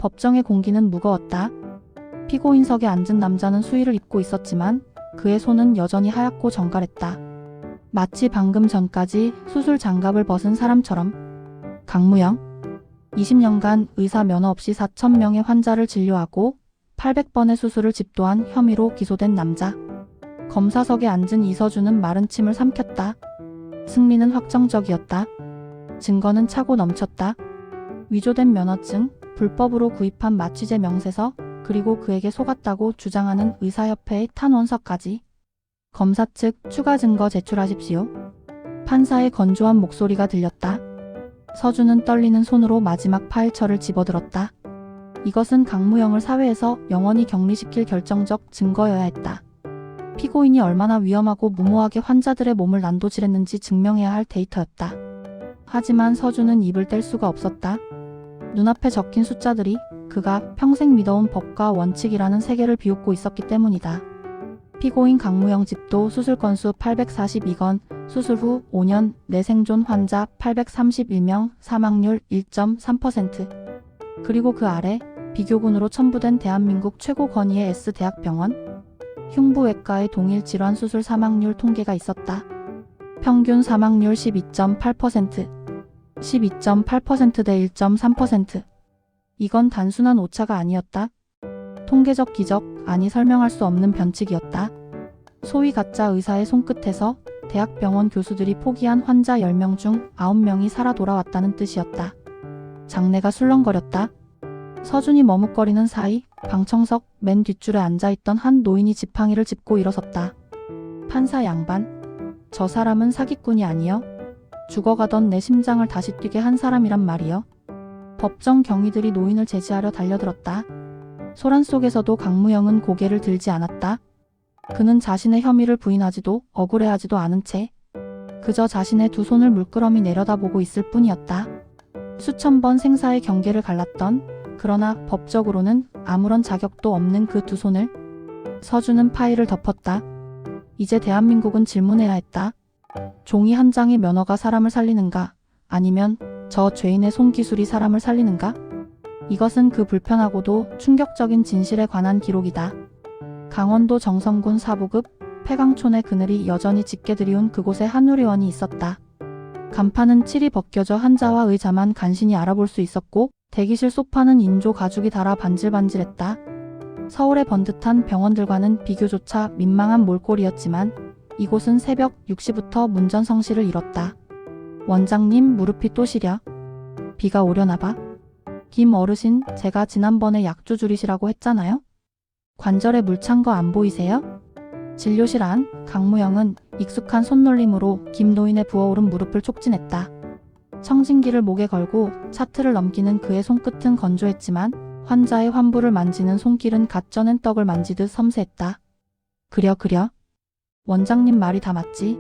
법정의 공기는 무거웠다. 피고인석에 앉은 남자는 수의를 입고 있었지만 그의 손은 여전히 하얗고 정갈했다. 마치 방금 전까지 수술 장갑을 벗은 사람처럼. 강무영. 20년간 의사 면허 없이 4,000명의 환자를 진료하고 800번의 수술을 집도한 혐의로 기소된 남자. 검사석에 앉은 이서준은 마른 침을 삼켰다. 승리는 확정적이었다. 증거는 차고 넘쳤다. 위조된 면허증, 불법으로 구입한 마취제 명세서, 그리고 그에게 속았다고 주장하는 의사협회의 탄원서까지. 검사 측 추가 증거 제출하십시오. 판사의 건조한 목소리가 들렸다. 서준은 떨리는 손으로 마지막 파일처를 집어들었다. 이것은 강무영을 사회에서 영원히 격리시킬 결정적 증거여야 했다. 피고인이 얼마나 위험하고 무모하게 환자들의 몸을 난도질했는지 증명해야 할 데이터였다. 하지만 서준은 입을 뗄 수가 없었다. 눈앞에 적힌 숫자들이 그가 평생 믿어온 법과 원칙이라는 세계를 비웃고 있었기 때문이다. 피고인 강무영 집도 수술 건수 842건, 수술 후 5년 내 생존 환자 831명, 사망률 1.3%. 그리고 그 아래 비교군으로 첨부된 대한민국 최고 권위의 S대학병원, 흉부외과의 동일 질환 수술 사망률 통계가 있었다. 평균 사망률 12.8%, 12.8% 대 1.3%. 이건 단순한 오차가 아니었다. 통계적 기적, 아니 설명할 수 없는 변칙이었다. 소위 가짜 의사의 손끝에서 대학병원 교수들이 포기한 환자 10명 중 9명이 살아 돌아왔다는 뜻이었다. 장내가 술렁거렸다. 서준이 머뭇거리는 사이 방청석 맨 뒷줄에 앉아있던 한 노인이 지팡이를 짚고 일어섰다. 판사 양반, 저 사람은 사기꾼이 아니여? 죽어가던 내 심장을 다시 뛰게 한 사람이란 말이여. 법정 경위들이 노인을 제지하려 달려들었다. 소란 속에서도 강무영은 고개를 들지 않았다. 그는 자신의 혐의를 부인하지도 억울해하지도 않은 채 그저 자신의 두 손을 물끄러미 내려다보고 있을 뿐이었다. 수천 번 생사의 경계를 갈랐던, 그러나 법적으로는 아무런 자격도 없는 그 두 손을. 서준은 파일을 덮었다. 이제 대한민국은 질문해야 했다. 종이 한 장의 면허가 사람을 살리는가? 아니면 저 죄인의 손기술이 사람을 살리는가? 이것은 그 불편하고도 충격적인 진실에 관한 기록이다. 강원도 정선군 사부급 폐강촌의 그늘이 여전히 짙게 드리운 그곳에 한 의원이 있었다. 간판은 칠이 벗겨져 한자와 의자만 간신히 알아볼 수 있었고 대기실 소파는 인조 가죽이 달아 반질반질했다. 서울의 번듯한 병원들과는 비교조차 민망한 몰골이었지만 이곳은 새벽 6시부터 문전성시를 이뤘다. 원장님 무릎이 또 시려? 비가 오려나 봐. 김 어르신, 제가 지난번에 약주 줄이시라고 했잖아요? 관절에 물 찬 거 안 보이세요? 진료실 안 강무영은 익숙한 손놀림으로 김 노인의 부어오른 무릎을 촉진했다. 청진기를 목에 걸고 차트를 넘기는 그의 손끝은 건조했지만 환자의 환부를 만지는 손길은 갓 쪄낸 떡을 만지듯 섬세했다. 그려. 원장님 말이 다 맞지?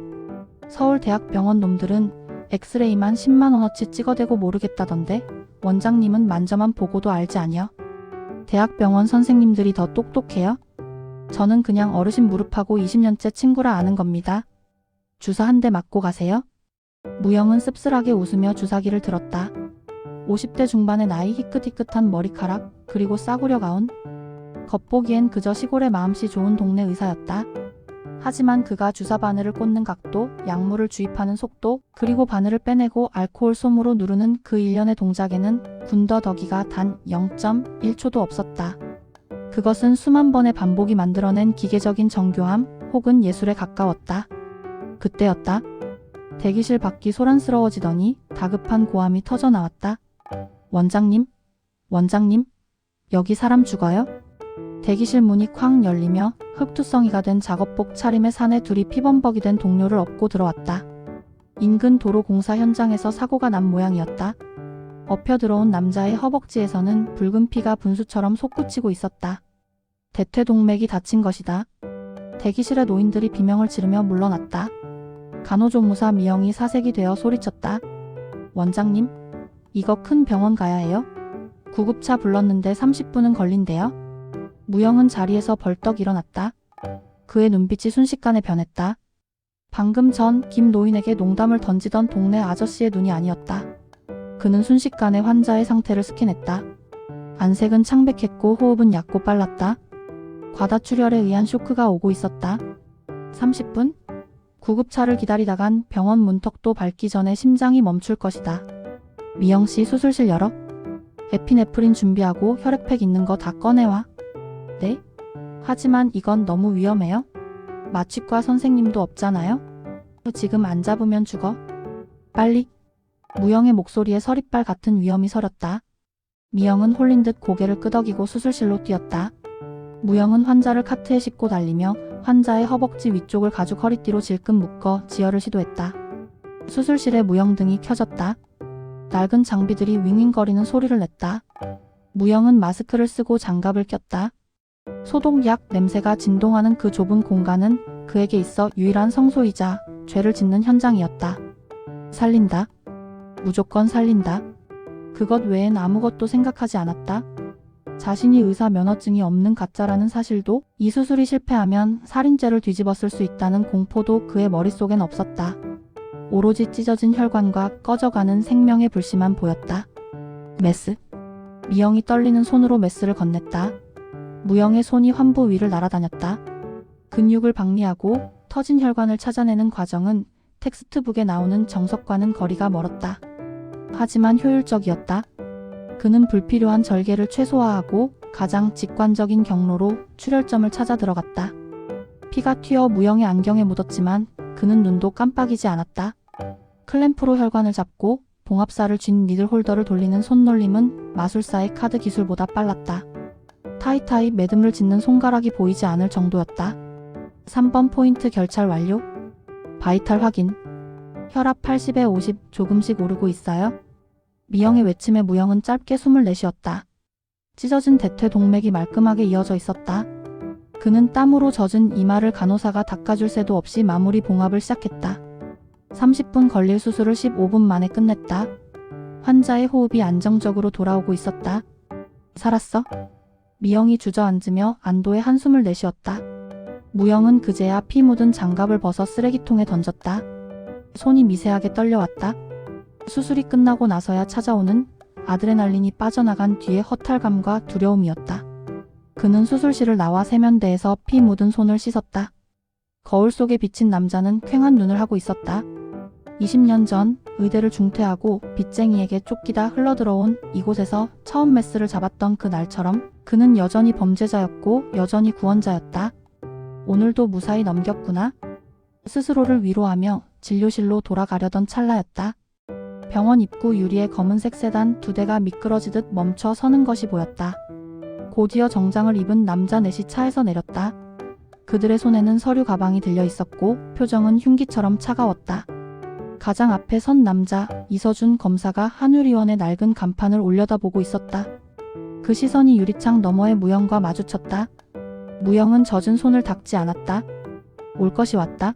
서울대학병원 놈들은 엑스레이만 10만원어치 찍어대고 모르겠다던데 원장님은 만져만 보고도 알지 아니여? 대학병원 선생님들이 더 똑똑해요? 저는 그냥 어르신 무릎하고 20년째 친구라 아는 겁니다. 주사 한 대 맞고 가세요? 무영은 씁쓸하게 웃으며 주사기를 들었다. 50대 중반의 나이, 희끗희끗한 머리카락, 그리고 싸구려 가운. 겉보기엔 그저 시골의 마음씨 좋은 동네 의사였다. 하지만 그가 주사 바늘을 꽂는 각도, 약물을 주입하는 속도, 그리고 바늘을 빼내고 알코올 솜으로 누르는 그 일련의 동작에는 군더더기가 단 0.1초도 없었다. 그것은 수만 번의 반복이 만들어낸 기계적인 정교함 혹은 예술에 가까웠다. 그때였다. 대기실 밖이 소란스러워지더니 다급한 고함이 터져나왔다. 원장님? 여기 사람 죽어요? 대기실 문이 쾅 열리며 흑투성이가 된 작업복 차림의 사내 둘이 피범벅이 된 동료를 업고 들어왔다. 인근 도로 공사 현장에서 사고가 난 모양이었다. 엎혀 들어온 남자의 허벅지에서는 붉은 피가 분수처럼 솟구치고 있었다. 대퇴동맥이 다친 것이다. 대기실의 노인들이 비명을 지르며 물러났다. 간호조무사 미영이 사색이 되어 소리쳤다. 원장님, 이거 큰 병원 가야 해요? 구급차 불렀는데 30분은 걸린대요. 무영은 자리에서 벌떡 일어났다. 그의 눈빛이 순식간에 변했다. 방금 전 김 노인에게 농담을 던지던 동네 아저씨의 눈이 아니었다. 그는 순식간에 환자의 상태를 스캔했다. 안색은 창백했고 호흡은 얕고 빨랐다. 과다출혈에 의한 쇼크가 오고 있었다. 30분? 구급차를 기다리다간 병원 문턱도 밟기 전에 심장이 멈출 것이다. 미영씨 수술실 열어. 에피네프린 준비하고 혈액팩 있는 거 다 꺼내와. 네? 하지만 이건 너무 위험해요. 마취과 선생님도 없잖아요. 지금 안 잡으면 죽어. 빨리. 무영의 목소리에 서리빨 같은 위험이 서렸다. 미영은 홀린 듯 고개를 끄덕이고 수술실로 뛰었다. 무영은 환자를 카트에 싣고 달리며 환자의 허벅지 위쪽을 가죽 허리띠로 질끈 묶어 지혈을 시도했다. 수술실에 무영 등이 켜졌다. 낡은 장비들이 윙윙거리는 소리를 냈다. 무영은 마스크를 쓰고 장갑을 꼈다. 소독약 냄새가 진동하는 그 좁은 공간은 그에게 있어 유일한 성소이자 죄를 짓는 현장이었다. 살린다. 무조건 살린다. 그것 외엔 아무것도 생각하지 않았다. 자신이 의사 면허증이 없는 가짜라는 사실도, 이 수술이 실패하면 살인죄를 뒤집었을 수 있다는 공포도 그의 머릿속엔 없었다. 오로지 찢어진 혈관과 꺼져가는 생명의 불씨만 보였다. 메스. 미영이 떨리는 손으로 메스를 건넸다. 무영의 손이 환부 위를 날아다녔다. 근육을 박리하고 터진 혈관을 찾아내는 과정은 텍스트북에 나오는 정석과는 거리가 멀었다. 하지만 효율적이었다. 그는 불필요한 절개를 최소화하고 가장 직관적인 경로로 출혈점을 찾아 들어갔다. 피가 튀어 무영의 안경에 묻었지만 그는 눈도 깜빡이지 않았다. 클램프로 혈관을 잡고 봉합사를 쥔 니들 홀더를 돌리는 손놀림은 마술사의 카드 기술보다 빨랐다. 타이타이 매듭을 짓는 손가락이 보이지 않을 정도였다. 3번 포인트 결찰 완료. 바이탈 확인. 혈압 80에 50 조금씩 오르고 있어요. 미영의 외침에 무영은 짧게 숨을 내쉬었다. 찢어진 대퇴 동맥이 말끔하게 이어져 있었다. 그는 땀으로 젖은 이마를 간호사가 닦아줄 새도 없이 마무리 봉합을 시작했다. 30분 걸릴 수술을 15분 만에 끝냈다. 환자의 호흡이 안정적으로 돌아오고 있었다. 살았어? 미영이 주저앉으며 안도의 한숨을 내쉬었다. 무영은 그제야 피 묻은 장갑을 벗어 쓰레기통에 던졌다. 손이 미세하게 떨려왔다. 수술이 끝나고 나서야 찾아오는 아드레날린이 빠져나간 뒤의 허탈감과 두려움이었다. 그는 수술실을 나와 세면대에서 피 묻은 손을 씻었다. 거울 속에 비친 남자는 퀭한 눈을 하고 있었다. 20년 전 의대를 중퇴하고 빚쟁이에게 쫓기다 흘러들어온 이곳에서 처음 메스를 잡았던 그 날처럼 그는 여전히 범죄자였고 여전히 구원자였다. 오늘도 무사히 넘겼구나. 스스로를 위로하며 진료실로 돌아가려던 찰나였다. 병원 입구 유리에 검은색 세단 2대가 미끄러지듯 멈춰 서는 것이 보였다. 곧이어 정장을 입은 남자 넷이 차에서 내렸다. 그들의 손에는 서류 가방이 들려 있었고 표정은 흉기처럼 차가웠다. 가장 앞에 선 남자 이서준 검사가 한의원의 낡은 간판을 올려다보고 있었다. 그 시선이 유리창 너머의 무영과 마주쳤다. 무영은 젖은 손을 닦지 않았다. 올 것이 왔다.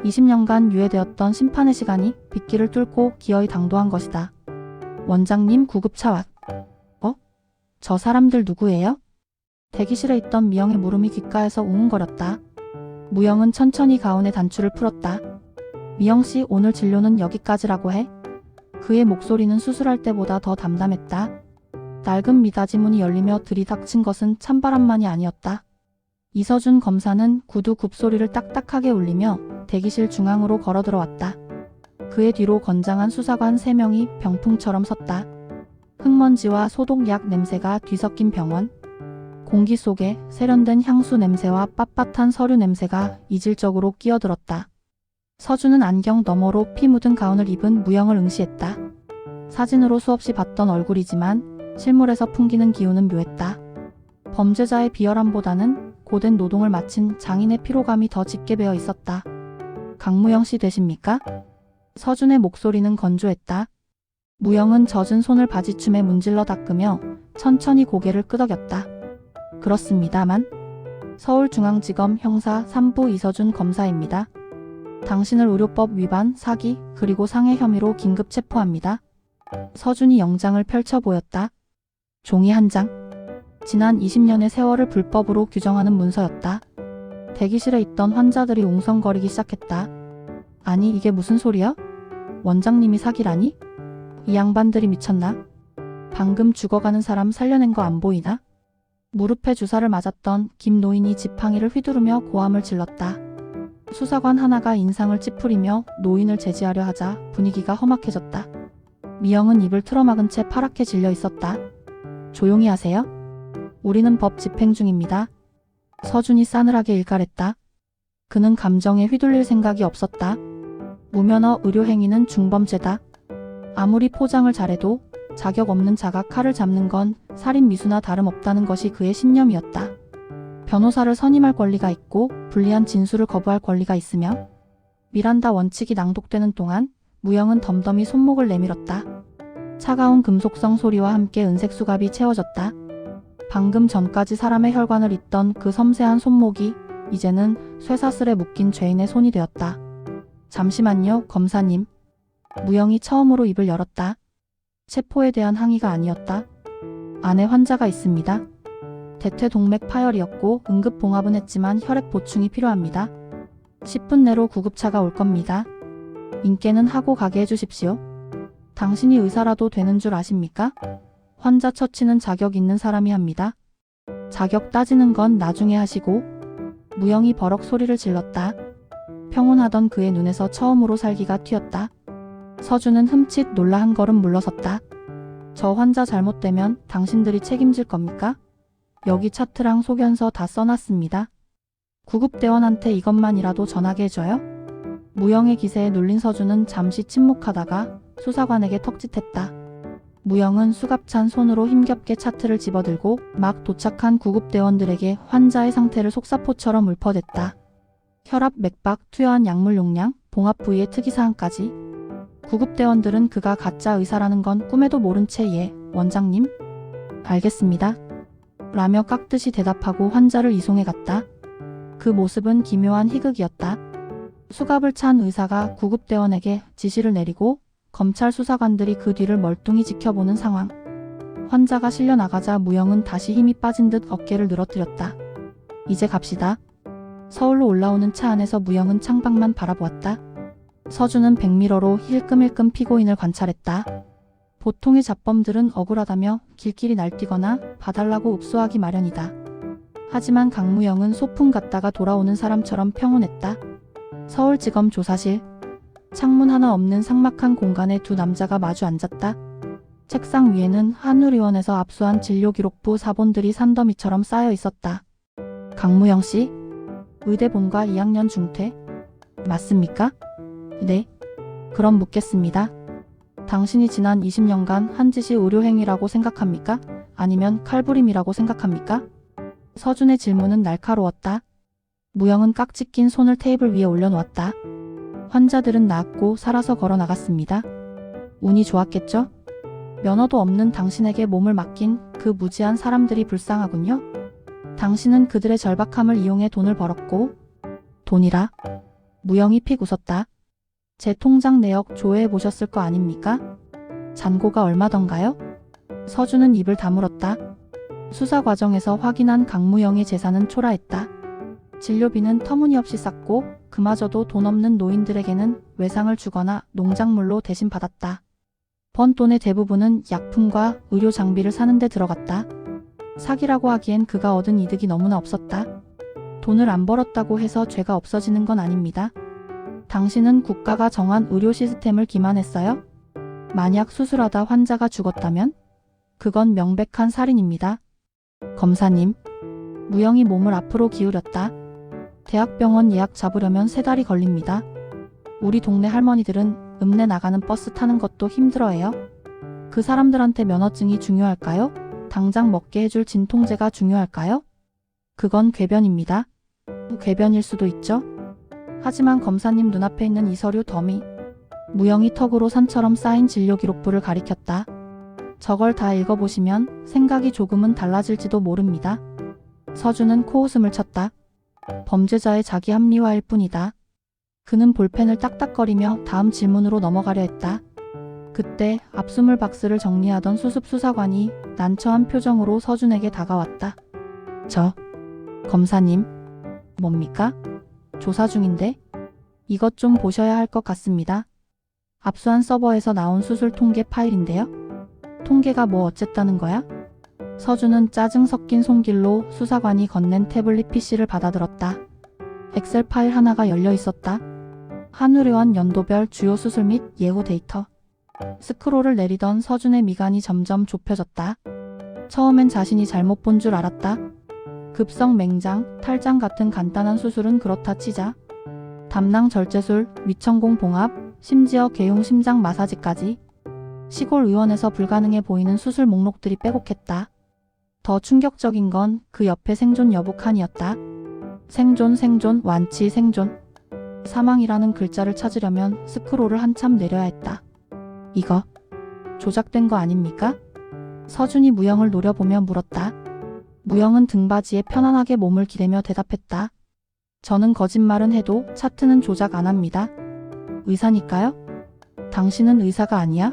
20년간 유예되었던 심판의 시간이 빗길을 뚫고 기어이 당도한 것이다. 원장님 구급차 왔. 저 사람들 누구예요? 대기실에 있던 미영의 물음이 귓가에서 웅웅거렸다. 무영은 천천히 가운의 단추를 풀었다. 미영씨 오늘 진료는 여기까지라고 해? 그의 목소리는 수술할 때보다 더 담담했다. 낡은 미닫이 문이 열리며 들이닥친 것은 찬바람만이 아니었다. 이서준 검사는 구두 굽소리를 딱딱하게 울리며 대기실 중앙으로 걸어 들어왔다. 그의 뒤로 건장한 수사관 3명이 병풍처럼 섰다. 흙먼지와 소독약 냄새가 뒤섞인 병원. 공기 속에 세련된 향수 냄새와 빳빳한 서류 냄새가 이질적으로 끼어들었다. 서준은 안경 너머로 피 묻은 가운을 입은 무영을 응시했다. 사진으로 수없이 봤던 얼굴이지만 실물에서 풍기는 기운은 묘했다. 범죄자의 비열함보다는 고된 노동을 마친 장인의 피로감이 더 짙게 배어 있었다. 강무영 씨 되십니까? 서준의 목소리는 건조했다. 무영은 젖은 손을 바지춤에 문질러 닦으며 천천히 고개를 끄덕였다. 그렇습니다만. 서울중앙지검 형사 3부 이서준 검사입니다. 당신을 의료법 위반, 사기, 그리고 상해 혐의로 긴급 체포합니다. 서준이 영장을 펼쳐 보였다. 종이 한 장. 지난 20년의 세월을 불법으로 규정하는 문서였다. 대기실에 있던 환자들이 웅성거리기 시작했다. 아니 이게 무슨 소리야? 원장님이 사기라니? 이 양반들이 미쳤나? 방금 죽어가는 사람 살려낸 거 안 보이나? 무릎에 주사를 맞았던 김 노인이 지팡이를 휘두르며 고함을 질렀다. 수사관 하나가 인상을 찌푸리며 노인을 제지하려 하자 분위기가 험악해졌다. 미영은 입을 틀어막은 채 파랗게 질려 있었다. 조용히 하세요. 우리는 법 집행 중입니다. 서준이 싸늘하게 일갈했다. 그는 감정에 휘둘릴 생각이 없었다. 무면허 의료행위는 중범죄다. 아무리 포장을 잘해도 자격 없는 자가 칼을 잡는 건 살인 미수나 다름없다는 것이 그의 신념이었다. 변호사를 선임할 권리가 있고 불리한 진술을 거부할 권리가 있으며 미란다 원칙이 낭독되는 동안 무영은 덤덤히 손목을 내밀었다. 차가운 금속성 소리와 함께 은색 수갑이 채워졌다. 방금 전까지 사람의 혈관을 잇던 그 섬세한 손목이 이제는 쇠사슬에 묶인 죄인의 손이 되었다. 잠시만요, 검사님. 무영이 처음으로 입을 열었다. 체포에 대한 항의가 아니었다. 안에 환자가 있습니다. 대퇴동맥 파열이었고 응급봉합은 했지만 혈액 보충이 필요합니다. 10분 내로 구급차가 올 겁니다. 인계는 하고 가게 해주십시오. 당신이 의사라도 되는 줄 아십니까? 환자 처치는 자격 있는 사람이 합니다. 자격 따지는 건 나중에 하시고. 무영이 버럭 소리를 질렀다. 평온하던 그의 눈에서 처음으로 살기가 튀었다. 서준은 흠칫 놀라 한 걸음 물러섰다. 저 환자 잘못되면 당신들이 책임질 겁니까? 여기 차트랑 소견서 다 써놨습니다. 구급대원한테 이것만이라도 전하게 해줘요? 무영의 기세에 눌린 서준은 잠시 침묵하다가 수사관에게 턱짓했다. 무영은 수갑찬 손으로 힘겹게 차트를 집어들고 막 도착한 구급대원들에게 환자의 상태를 속사포처럼 읊어댔다. 혈압, 맥박, 투여한 약물 용량, 봉합 부위의 특이사항까지. 구급대원들은 그가 가짜 의사라는 건 꿈에도 모른 채 예, 원장님? 알겠습니다. 라며 깍듯이 대답하고 환자를 이송해 갔다. 그 모습은 기묘한 희극이었다. 수갑을 찬 의사가 구급대원에게 지시를 내리고 검찰 수사관들이 그 뒤를 멀뚱히 지켜보는 상황. 환자가 실려 나가자 무영은 다시 힘이 빠진 듯 어깨를 늘어뜨렸다. 이제 갑시다. 서울로 올라오는 차 안에서 무영은 창밖만 바라보았다. 서준은 백미러로 힐끔힐끔 피고인을 관찰했다. 보통의 잡범들은 억울하다며 길길이 날뛰거나 봐달라고 읍소하기 마련이다. 하지만 강무영은 소풍 갔다가 돌아오는 사람처럼 평온했다. 서울지검 조사실. 창문 하나 없는 삭막한 공간에 두 남자가 마주 앉았다. 책상 위에는 한의원에서 압수한 진료기록부 사본들이 산더미처럼 쌓여 있었다. 강무영 씨? 의대 본과 2학년 중퇴? 맞습니까? 네. 그럼 묻겠습니다. 당신이 지난 20년간 한 짓이 의료행위라고 생각합니까? 아니면 칼부림이라고 생각합니까? 서준의 질문은 날카로웠다. 무영은 깍지 낀 손을 테이블 위에 올려놓았다. 환자들은 나았고 살아서 걸어 나갔습니다. 운이 좋았겠죠? 면허도 없는 당신에게 몸을 맡긴 그 무지한 사람들이 불쌍하군요. 당신은 그들의 절박함을 이용해 돈을 벌었고. 돈이라? 무영이 픽 웃었다. 제 통장 내역 조회해 보셨을 거 아닙니까? 잔고가 얼마던가요? 서준은 입을 다물었다. 수사 과정에서 확인한 강무영의 재산은 초라했다. 진료비는 터무니없이 쌌고 그마저도 돈 없는 노인들에게는 외상을 주거나 농작물로 대신 받았다. 번 돈의 대부분은 약품과 의료 장비를 사는 데 들어갔다. 사기라고 하기엔 그가 얻은 이득이 너무나 없었다. 돈을 안 벌었다고 해서 죄가 없어지는 건 아닙니다. 당신은 국가가 정한 의료 시스템을 기만했어요? 만약 수술하다 환자가 죽었다면? 그건 명백한 살인입니다. 검사님. 무영이 몸을 앞으로 기울였다. 대학병원 예약 잡으려면 3달이 걸립니다. 우리 동네 할머니들은 읍내 나가는 버스 타는 것도 힘들어해요. 그 사람들한테 면허증이 중요할까요? 당장 먹게 해줄 진통제가 중요할까요? 그건 궤변입니다. 궤변일 수도 있죠. 하지만 검사님 눈앞에 있는 이 서류 더미. 무영이 턱으로 산처럼 쌓인 진료기록부를 가리켰다. 저걸 다 읽어보시면 생각이 조금은 달라질지도 모릅니다. 서준은 코웃음을 쳤다. 범죄자의 자기 합리화일 뿐이다. 그는 볼펜을 딱딱거리며 다음 질문으로 넘어가려 했다. 그때 압수물 박스를 정리하던 수습 수사관이 난처한 표정으로 서준에게 다가왔다. 검사님. 뭡니까? 조사 중인데? 이것 좀 보셔야 할 것 같습니다. 압수한 서버에서 나온 수술 통계 파일인데요. 통계가 뭐 어쨌다는 거야? 서준은 짜증 섞인 손길로 수사관이 건넨 태블릿 PC를 받아들었다. 엑셀 파일 하나가 열려 있었다. 한의료원 연도별 주요 수술 및 예후 데이터. 스크롤을 내리던 서준의 미간이 점점 좁혀졌다. 처음엔 자신이 잘못 본 줄 알았다. 급성 맹장, 탈장 같은 간단한 수술은 그렇다 치자. 담낭 절제술, 위천공 봉합, 심지어 개용 심장 마사지까지. 시골 의원에서 불가능해 보이는 수술 목록들이 빼곡했다. 더 충격적인 건 그 옆에 생존 여부 칸이었다. 생존, 완치, 생존. 사망이라는 글자를 찾으려면 스크롤을 한참 내려야 했다. 이거 조작된 거 아닙니까? 서준이 무영을 노려보며 물었다. 무영은 등받이에 편안하게 몸을 기대며 대답했다. 저는 거짓말은 해도 차트는 조작 안 합니다. 의사니까요? 당신은 의사가 아니야?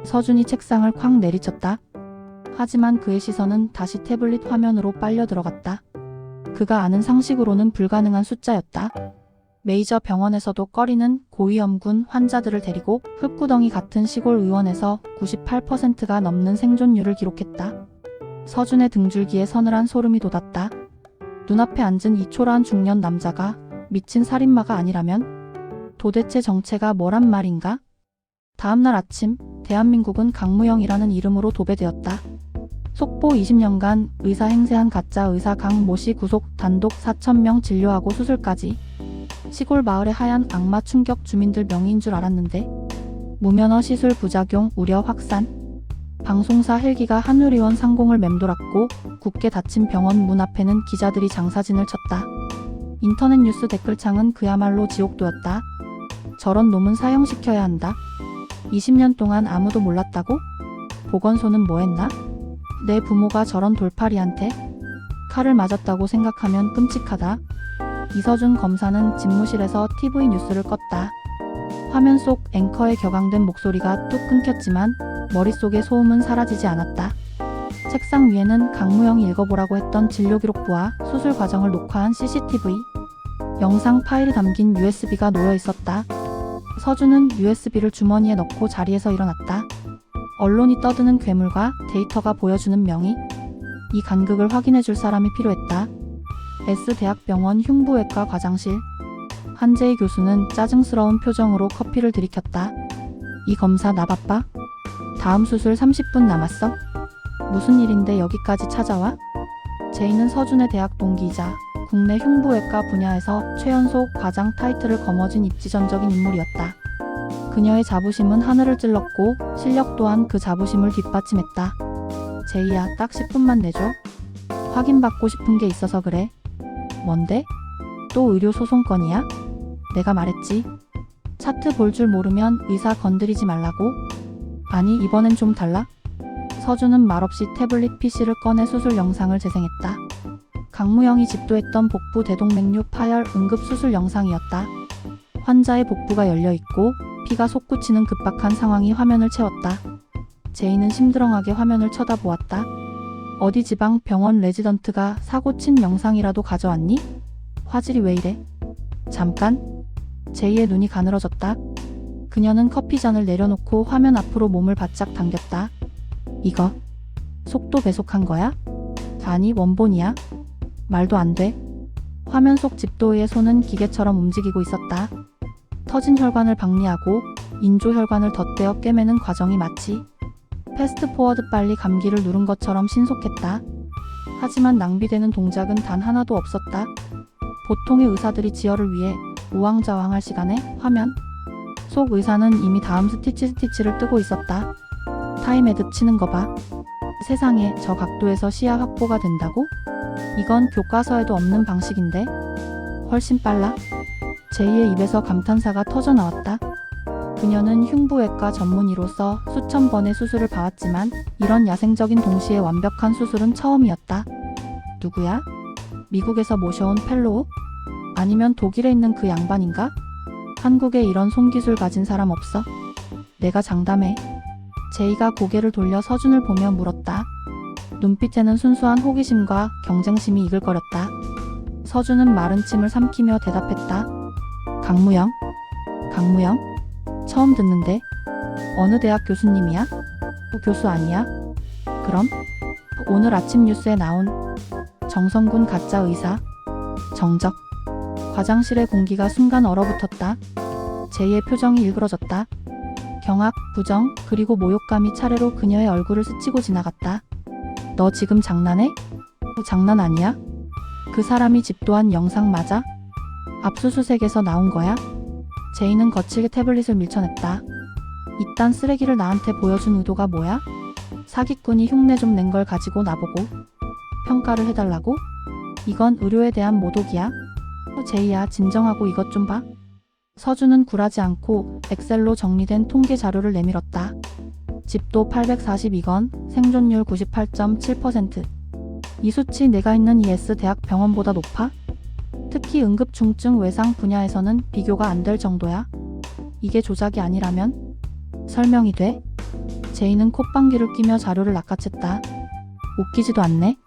서준이 책상을 쾅 내리쳤다. 하지만 그의 시선은 다시 태블릿 화면으로 빨려 들어갔다. 그가 아는 상식으로는 불가능한 숫자였다. 메이저 병원에서도 꺼리는 고위험군 환자들을 데리고 흙구덩이 같은 시골 의원에서 98%가 넘는 생존율을 기록했다. 서준의 등줄기에 서늘한 소름이 돋았다. 눈앞에 앉은 이 초라한 중년 남자가 미친 살인마가 아니라면 도대체 정체가 뭐란 말인가? 다음날 아침 대한민국은 강무영이라는 이름으로 도배되었다. 속보 20년간 의사 행세한 가짜 의사 강모 씨 구속, 단독 4,000명 진료하고 수술까지. 시골 마을의 하얀 악마 충격. 주민들 명의인 줄 알았는데 무면허 시술 부작용 우려 확산. 방송사 헬기가 한의료원 상공을 맴돌았고 굳게 닫힌 병원 문 앞에는 기자들이 장사진을 쳤다. 인터넷 뉴스 댓글창은 그야말로 지옥도였다. 저런 놈은 사형시켜야 한다. 20년 동안 아무도 몰랐다고? 보건소는 뭐했나? 내 부모가 저런 돌팔이한테 칼을 맞았다고 생각하면 끔찍하다. 이서준 검사는 집무실에서 TV 뉴스를 껐다. 화면 속 앵커의 격앙된 목소리가 뚝 끊겼지만 머릿속의 소음은 사라지지 않았다. 책상 위에는 강무영이 읽어보라고 했던 진료기록부와 수술 과정을 녹화한 CCTV, 영상 파일이 담긴 USB가 놓여 있었다. 서준은 USB를 주머니에 넣고 자리에서 일어났다. 언론이 떠드는 괴물과 데이터가 보여주는 명의. 이 간극을 확인해줄 사람이 필요했다. S대학병원 흉부외과 과장실. 한재희 교수는 짜증스러운 표정으로 커피를 들이켰다. 이 검사 나 바빠? 다음 수술 30분 남았어? 무슨 일인데 여기까지 찾아와? 제이는 서준의 대학 동기이자 국내 흉부외과 분야에서 최연소 과장 타이틀을 거머쥔 입지전적인 인물이었다. 그녀의 자부심은 하늘을 찔렀고 실력 또한 그 자부심을 뒷받침했다. 제이야, 딱 10분만 내줘. 확인받고 싶은 게 있어서 그래. 뭔데? 또 의료 소송건이야? 내가 말했지. 차트 볼 줄 모르면 의사 건드리지 말라고. 아니, 이번엔 좀 달라. 서준은 말없이 태블릿 PC를 꺼내 수술 영상을 재생했다. 강무영이 집도했던 복부 대동맥류 파열 응급 수술 영상이었다. 환자의 복부가 열려있고 피가 솟구치는 급박한 상황이 화면을 채웠다. 제이는 심드렁하게 화면을 쳐다보았다. 어디 지방 병원 레지던트가 사고 친 영상이라도 가져왔니? 화질이 왜 이래? 잠깐. 제이의 눈이 가늘어졌다. 그녀는 커피잔을 내려놓고 화면 앞으로 몸을 바짝 당겼다. 이거 속도 배속한 거야? 아니, 원본이야. 말도 안 돼. 화면 속 집도의의 손은 기계처럼 움직이고 있었다. 터진 혈관을 박리하고 인조 혈관을 덧대어 꿰매는 과정이 마치 패스트 포워드 빨리 감기를 누른 것처럼 신속했다. 하지만 낭비되는 동작은 단 하나도 없었다. 보통의 의사들이 지혈을 위해 우왕좌왕할 시간에 화면 속 의사는 이미 다음 스티치를 뜨고 있었다. 타임 애듭 치는 거 봐. 세상에, 저 각도에서 시야 확보가 된다고? 이건 교과서에도 없는 방식인데? 훨씬 빨라. 제이의 입에서 감탄사가 터져 나왔다. 그녀는 흉부외과 전문의로서 수천 번의 수술을 봐왔지만 이런 야생적인 동시에 완벽한 수술은 처음이었다. 누구야? 미국에서 모셔온 펠로우? 아니면 독일에 있는 그 양반인가? 한국에 이런 손기술 가진 사람 없어? 내가 장담해. 제이가 고개를 돌려 서준을 보며 물었다. 눈빛에는 순수한 호기심과 경쟁심이 이글거렸다. 서준은 마른 침을 삼키며 대답했다. 강무영? 처음 듣는데. 어느 대학 교수님이야? 교수 아니야? 그럼? 오늘 아침 뉴스에 나온 정성군 가짜 의사. 정적. 과장실의 공기가 순간 얼어붙었다. 제이의 표정이 일그러졌다. 경악, 부정, 그리고 모욕감이 차례로 그녀의 얼굴을 스치고 지나갔다. 너 지금 장난해? 장난 아니야? 그 사람이 집도한 영상 맞아? 압수수색에서 나온 거야? 제이는 거칠게 태블릿을 밀쳐냈다. 이딴 쓰레기를 나한테 보여준 의도가 뭐야? 사기꾼이 흉내 좀 낸 걸 가지고 나보고 평가를 해달라고? 이건 의료에 대한 모독이야? 제이야, 진정하고 이것 좀 봐. 서준은 굴하지 않고 엑셀로 정리된 통계 자료를 내밀었다. 집도 842건, 생존율 98.7%. 이 수치 내가 있는 ES 대학 병원보다 높아? 특히 응급중증 외상 분야에서는 비교가 안 될 정도야. 이게 조작이 아니라면? 설명이 돼? 제이는 콧방귀를 뀌며 자료를 낚아챘다. 웃기지도 않네.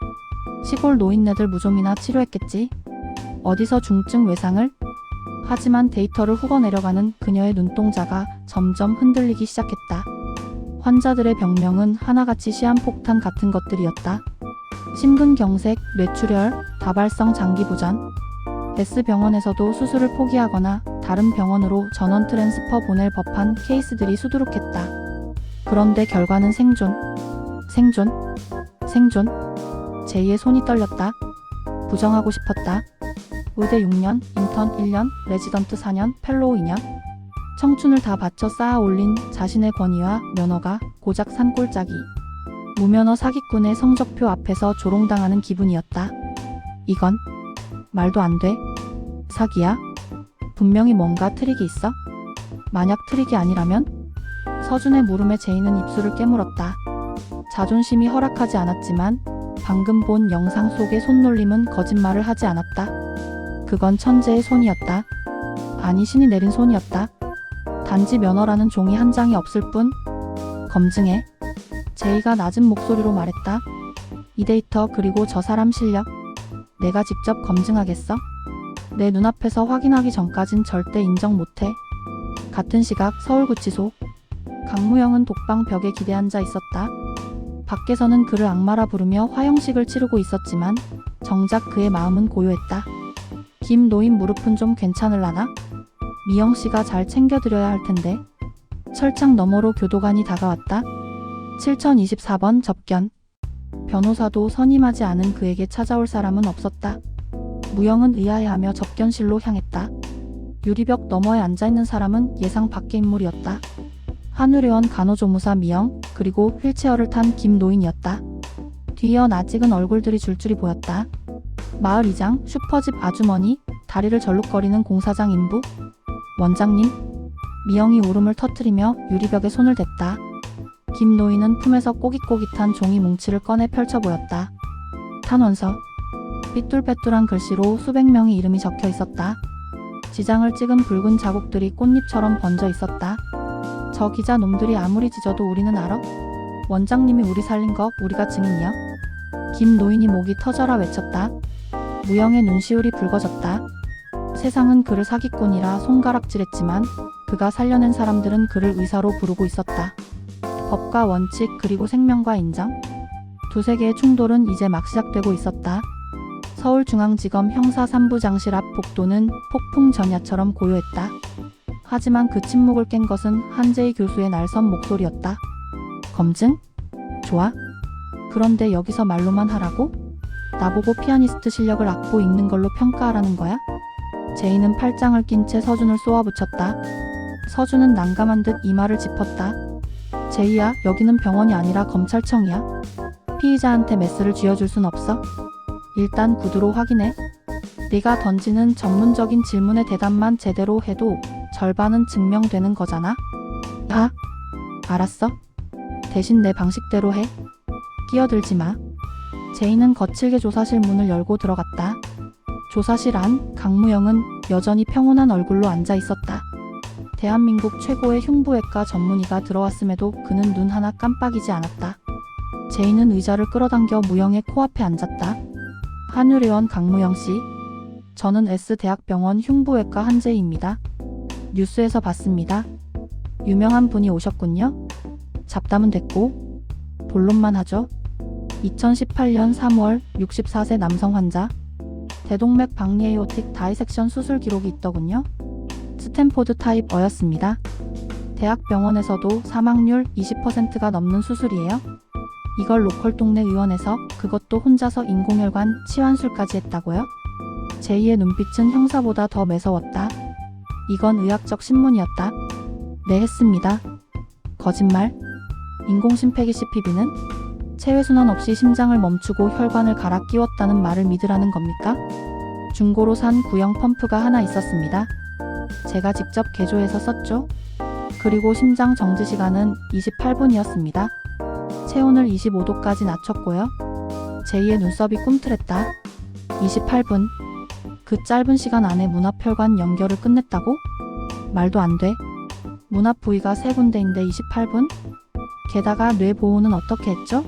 시골 노인네들 무좀이나 치료했겠지. 어디서 중증 외상을? 하지만 데이터를 후거 내려가는 그녀의 눈동자가 점점 흔들리기 시작했다. 환자들의 병명은 하나같이 시한폭탄 같은 것들이었다. 심근경색, 뇌출혈, 다발성 장기부전. S병원에서도 수술을 포기하거나 다른 병원으로 전원 트랜스퍼 보낼 법한 케이스들이 수두룩했다. 그런데 결과는 생존. 생존. 생존. 제이의 손이 떨렸다. 부정하고 싶었다. 의대 6년, 인턴 1년, 레지던트 4년, 펠로우 2년. 청춘을 다 바쳐 쌓아 올린 자신의 권위와 면허가 고작 산골짜기. 무면허 사기꾼의 성적표 앞에서 조롱당하는 기분이었다. 이건 말도 안 돼. 사기야? 분명히 뭔가 트릭이 있어? 만약 트릭이 아니라면? 서준의 물음에 제이는 입술을 깨물었다. 자존심이 허락하지 않았지만 방금 본 영상 속의 손놀림은 거짓말을 하지 않았다. 그건 천재의 손이었다. 아니, 신이 내린 손이었다. 단지 면허라는 종이 한 장이 없을 뿐. 검증해. 제이가 낮은 목소리로 말했다. 이 데이터 그리고 저 사람 실력 내가 직접 검증하겠어? 내 눈앞에서 확인하기 전까진 절대 인정 못해. 같은 시각 서울구치소. 강무영은 독방 벽에 기대앉아 있었다. 밖에서는 그를 악마라 부르며 화형식을 치르고 있었지만 정작 그의 마음은 고요했다. 김노인 무릎은 좀 괜찮을라나? 미영씨가 잘 챙겨드려야 할 텐데. 철창 너머로 교도관이 다가왔다. 7024번 접견. 변호사도 선임하지 않은 그에게 찾아올 사람은 없었다. 무영은 의아해하며 접견실로 향했다. 유리벽 너머에 앉아있는 사람은 예상 밖의 인물이었다. 한의료원 간호조무사 미영, 그리고 휠체어를 탄 김노인이었다. 뒤이어 낯익은 얼굴들이 줄줄이 보였다. 마을 이장, 슈퍼집 아주머니, 다리를 절룩거리는 공사장 인부, 원장님. 미영이 울음을 터뜨리며 유리벽에 손을 댔다. 김노인은 품에서 꼬깃꼬깃한 종이 뭉치를 꺼내 펼쳐 보였다. 탄원서. 삐뚤빼뚤한 글씨로 수백 명의 이름이 적혀 있었다. 지장을 찍은 붉은 자국들이 꽃잎처럼 번져 있었다. 저 기자 놈들이 아무리 짖어도 우리는 알아? 원장님이 우리 살린 거 우리가 증인이야? 김노인이 목이 터져라 외쳤다. 무영의 눈시울이 붉어졌다. 세상은 그를 사기꾼이라 손가락질했지만 그가 살려낸 사람들은 그를 의사로 부르고 있었다. 법과 원칙 그리고 생명과 인정. 두세 개의 충돌은 이제 막 시작되고 있었다. 서울중앙지검 형사 3부장실 앞 복도는 폭풍 전야처럼 고요했다. 하지만 그 침묵을 깬 것은 한재희 교수의 날선 목소리였다. 검증? 좋아. 그런데 여기서 말로만 하라고? 나보고 피아니스트 실력을 악보 읽는 걸로 평가하라는 거야? 제이는 팔짱을 낀 채 서준을 쏘아붙였다. 서준은 난감한 듯 이마를 짚었다. 제이야, 여기는 병원이 아니라 검찰청이야. 피의자한테 메스를 쥐어줄 순 없어. 일단 구두로 확인해. 네가 던지는 전문적인 질문의 대답만 제대로 해도 절반은 증명되는 거잖아. 아, 알았어. 대신 내 방식대로 해. 끼어들지 마. 제이는 거칠게 조사실 문을 열고 들어갔다. 조사실 안 강무영은 여전히 평온한 얼굴로 앉아 있었다. 대한민국 최고의 흉부외과 전문의가 들어왔음에도 그는 눈 하나 깜빡이지 않았다. 제이는 의자를 끌어당겨 무영의 코앞에 앉았다. 한의료원 강무영 씨. 저는 S대학병원 흉부외과 한재희입니다. 뉴스에서 봤습니다. 유명한 분이 오셨군요. 잡담은 됐고 본론만 하죠. 2018년 3월 64세 남성 환자. 대동맥 박리에오틱 다이섹션 수술 기록이 있더군요. 스탠포드 타입어였습니다. 대학병원에서도 사망률 20%가 넘는 수술이에요. 이걸 로컬 동네 의원에서 그것도 혼자서 인공혈관 치환술까지 했다고요? 제2의 눈빛은 형사보다 더 매서웠다. 이건 의학적 신문이었다. 네, 했습니다. 거짓말. 인공심폐기시 PB는 체외순환 없이 심장을 멈추고 혈관을 갈아 끼웠다는 말을 믿으라는 겁니까? 중고로 산 구형 펌프가 하나 있었습니다. 제가 직접 개조해서 썼죠. 그리고 심장 정지 시간은 28분이었습니다. 체온을 25도까지 낮췄고요. 제2의 눈썹이 꿈틀했다. 28분. 그 짧은 시간 안에 문합혈관 연결을 끝냈다고? 말도 안 돼. 문합 부위가 3군데인데 28분? 게다가 뇌 보호는 어떻게 했죠?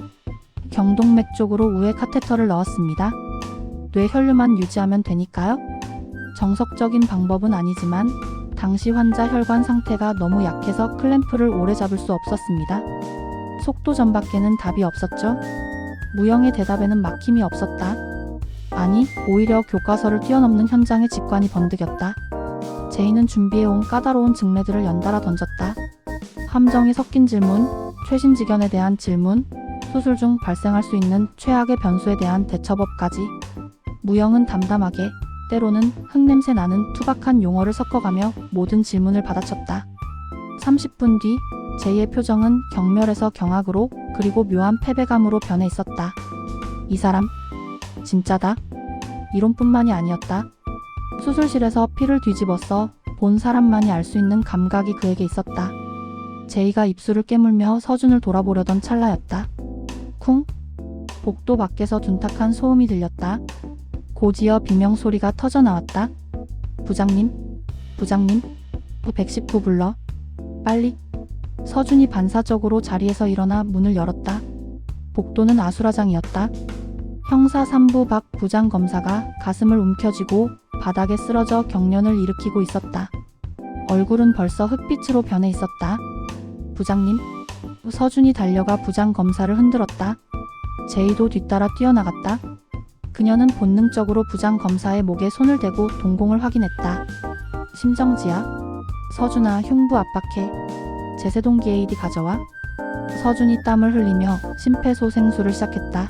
경동맥 쪽으로 우회 카테터를 넣었습니다. 뇌 혈류만 유지하면 되니까요. 정석적인 방법은 아니지만 당시 환자 혈관 상태가 너무 약해서 클램프를 오래 잡을 수 없었습니다. 속도 전밖에는 답이 없었죠. 무영의 대답에는 막힘이 없었다. 아니, 오히려 교과서를 뛰어넘는 현장의 직관이 번득였다. 제이는 준비해온 까다로운 증례들을 연달아 던졌다. 함정이 섞인 질문, 최신 지견에 대한 질문, 수술 중 발생할 수 있는 최악의 변수에 대한 대처법까지. 무영은 담담하게, 때로는 흙냄새 나는 투박한 용어를 섞어가며 모든 질문을 받아쳤다. 30분 뒤 제이의 표정은 경멸에서 경악으로 그리고 묘한 패배감으로 변해 있었다. 이 사람 진짜다. 이론뿐만이 아니었다. 수술실에서 피를 뒤집어서 본 사람만이 알 수 있는 감각이 그에게 있었다. 제이가 입술을 깨물며 서준을 돌아보려던 찰나였다. 쿵! 복도 밖에서 둔탁한 소음이 들렸다. 고지어 비명소리가 터져나왔다. 부장님, 부장님, 119 불러. 빨리. 서준이 반사적으로 자리에서 일어나 문을 열었다. 복도는 아수라장이었다. 형사 3부 박 부장검사가 가슴을 움켜쥐고 바닥에 쓰러져 경련을 일으키고 있었다. 얼굴은 벌써 흑빛으로 변해 있었다. 부장님. 서준이 달려가 부장검사를 흔들었다. 제이도 뒤따라 뛰어나갔다. 그녀는 본능적으로 부장검사의 목에 손을 대고 동공을 확인했다. 심정지야. 서준아, 흉부 압박해. 제세동기 AD 가져와. 서준이 땀을 흘리며 심폐소생술을 시작했다.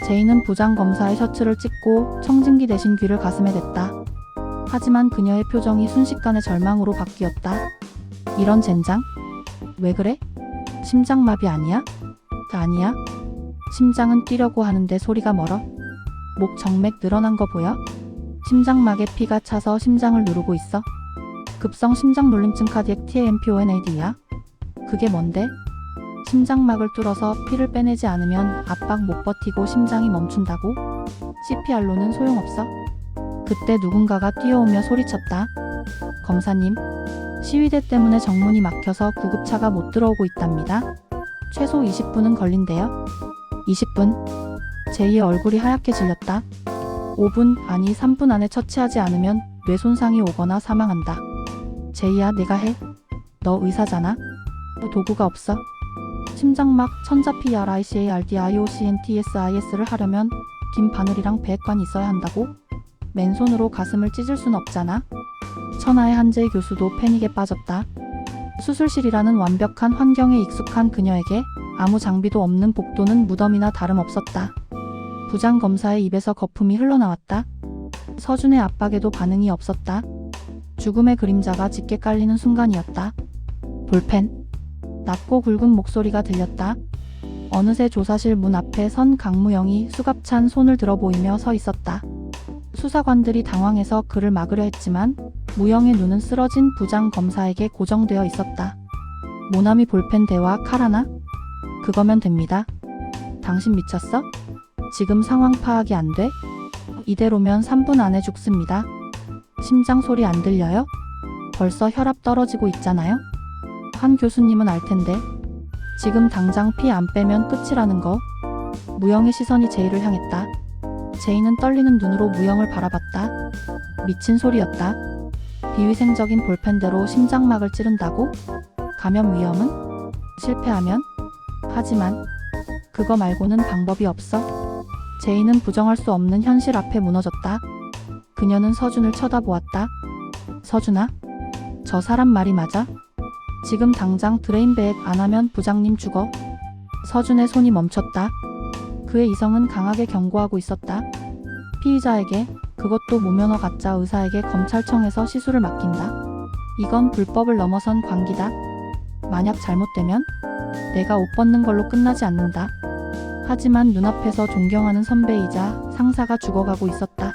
제이는 부장검사의 셔츠를 찢고 청진기 대신 귀를 가슴에 댔다. 하지만 그녀의 표정이 순식간에 절망으로 바뀌었다. 이런 젠장? 왜 그래? 심장마비 아니야? 아니야. 심장은 뛰려고 하는데 소리가 멀어. 목 정맥 늘어난 거 보여? 심장막에 피가 차서 심장을 누르고 있어. 급성 심장 놀림증 카디액 TAMPONAD야? 그게 뭔데? 심장막을 뚫어서 피를 빼내지 않으면 압박 못 버티고 심장이 멈춘다고? CPR로는 소용없어. 그때 누군가가 뛰어오며 소리쳤다. 검사님, 시위대 때문에 정문이 막혀서 구급차가 못 들어오고 있답니다. 최소 20분은 걸린대요. 20분. 제이의 얼굴이 하얗게 질렸다. 5분, 아니 3분 안에 처치하지 않으면 뇌 손상이 오거나 사망한다. 제이야, 내가 해. 너 의사잖아. 도구가 없어. 심장막 천자 PRICARDIOCNTSIS를 하려면 긴 바늘이랑 배액관이 있어야 한다고? 맨손으로 가슴을 찢을 순 없잖아. 천하의 한재희 교수도 패닉에 빠졌다. 수술실이라는 완벽한 환경에 익숙한 그녀에게 아무 장비도 없는 복도는 무덤이나 다름없었다. 부장검사의 입에서 거품이 흘러나왔다. 서준의 압박에도 반응이 없었다. 죽음의 그림자가 짙게 깔리는 순간이었다. 볼펜. 낮고 굵은 목소리가 들렸다. 어느새 조사실 문 앞에 선 강무영이 수갑찬 손을 들어 보이며 서 있었다. 수사관들이 당황해서 그를 막으려 했지만 무영의 눈은 쓰러진 부장검사에게 고정되어 있었다. 모나미 볼펜 대와 칼 하나? 그거면 됩니다. 당신 미쳤어? 지금 상황 파악이 안 돼? 이대로면 3분 안에 죽습니다. 심장 소리 안 들려요? 벌써 혈압 떨어지고 있잖아요? 한 교수님은 알 텐데. 지금 당장 피 안 빼면 끝이라는 거. 무영의 시선이 제이를 향했다. 제이는 떨리는 눈으로 무영을 바라봤다. 미친 소리였다. 비위생적인 볼펜대로 심장막을 찌른다고? 감염 위험은? 실패하면? 하지만 그거 말고는 방법이 없어. 제이는 부정할 수 없는 현실 앞에 무너졌다. 그녀는 서준을 쳐다보았다. 서준아? 저 사람 말이 맞아? 지금 당장 드레인백 안 하면 부장님 죽어. 서준의 손이 멈췄다. 그의 이성은 강하게 경고하고 있었다. 피의자에게, 그것도 무면허 가짜 의사에게 검찰청에서 시술을 맡긴다. 이건 불법을 넘어선 광기다. 만약 잘못되면 내가 옷 벗는 걸로 끝나지 않는다. 하지만 눈앞에서 존경하는 선배이자 상사가 죽어가고 있었다.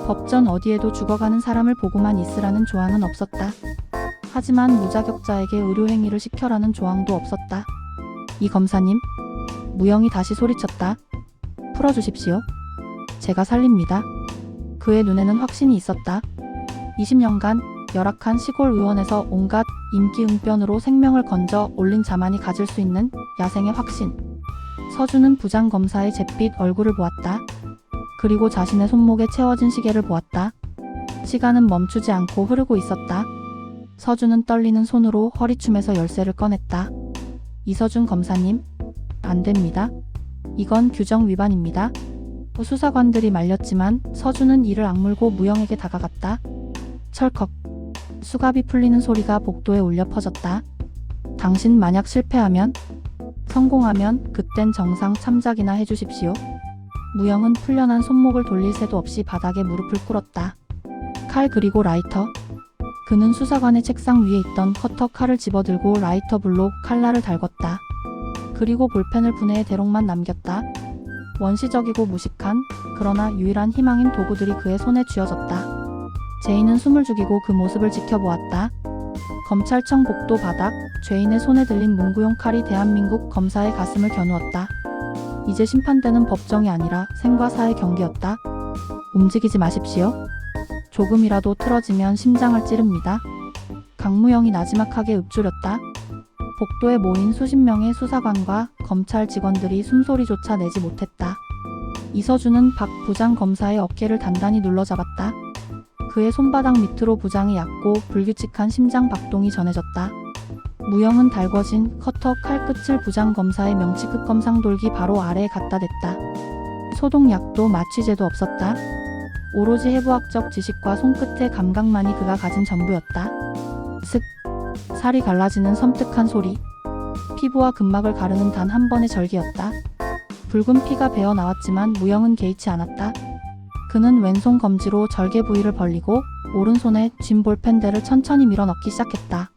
법전 어디에도 죽어가는 사람을 보고만 있으라는 조항은 없었다. 하지만 무자격자에게 의료행위를 시켜라는 조항도 없었다. 이 검사님, 무영이 다시 소리쳤다. 풀어주십시오. 제가 살립니다. 그의 눈에는 확신이 있었다. 20년간 열악한 시골 의원에서 온갖 임기응변으로 생명을 건져 올린 자만이 가질 수 있는 야생의 확신. 서준은 부장검사의 잿빛 얼굴을 보았다. 그리고 자신의 손목에 채워진 시계를 보았다. 시간은 멈추지 않고 흐르고 있었다. 서준은 떨리는 손으로 허리춤에서 열쇠를 꺼냈다. 이서준 검사님, 안 됩니다. 이건 규정 위반입니다. 수사관들이 말렸지만 서준은 이를 악물고 무영에게 다가갔다. 철컥. 수갑이 풀리는 소리가 복도에 울려 퍼졌다. 당신 만약 실패하면, 성공하면 그땐 정상 참작이나 해주십시오. 무영은 풀려난 손목을 돌릴 새도 없이 바닥에 무릎을 꿇었다. 칼 그리고 라이터. 그는 수사관의 책상 위에 있던 커터 칼을 집어들고 라이터 불로 칼날을 달궜다. 그리고 볼펜을 분해해 대롱만 남겼다. 원시적이고 무식한, 그러나 유일한 희망인 도구들이 그의 손에 쥐어졌다. 제이는 숨을 죽이고 그 모습을 지켜보았다. 검찰청 복도 바닥, 죄인의 손에 들린 문구용 칼이 대한민국 검사의 가슴을 겨누었다. 이제 심판대는 법정이 아니라 생과 사의 경기였다. 움직이지 마십시오. 조금이라도 틀어지면 심장을 찌릅니다. 강무영이 나지막하게 읊조렸다. 복도에 모인 수십 명의 수사관과 검찰 직원들이 숨소리조차 내지 못했다. 이서준은 박 부장검사의 어깨를 단단히 눌러잡았다. 그의 손바닥 밑으로 부장이 얕고 불규칙한 심장 박동이 전해졌다. 무영은 달궈진 커터 칼끝을 부장검사의 명치급 검상돌기 바로 아래에 갖다 댔다. 소독약도 마취제도 없었다. 오로지 해부학적 지식과 손끝의 감각만이 그가 가진 전부였다. 슥! 살이 갈라지는 섬뜩한 소리. 피부와 근막을 가르는 단 한 번의 절기였다. 붉은 피가 배어 나왔지만 무영은 개의치 않았다. 그는 왼손 검지로 절개 부위를 벌리고 오른손에 쥔 볼펜대를 천천히 밀어넣기 시작했다.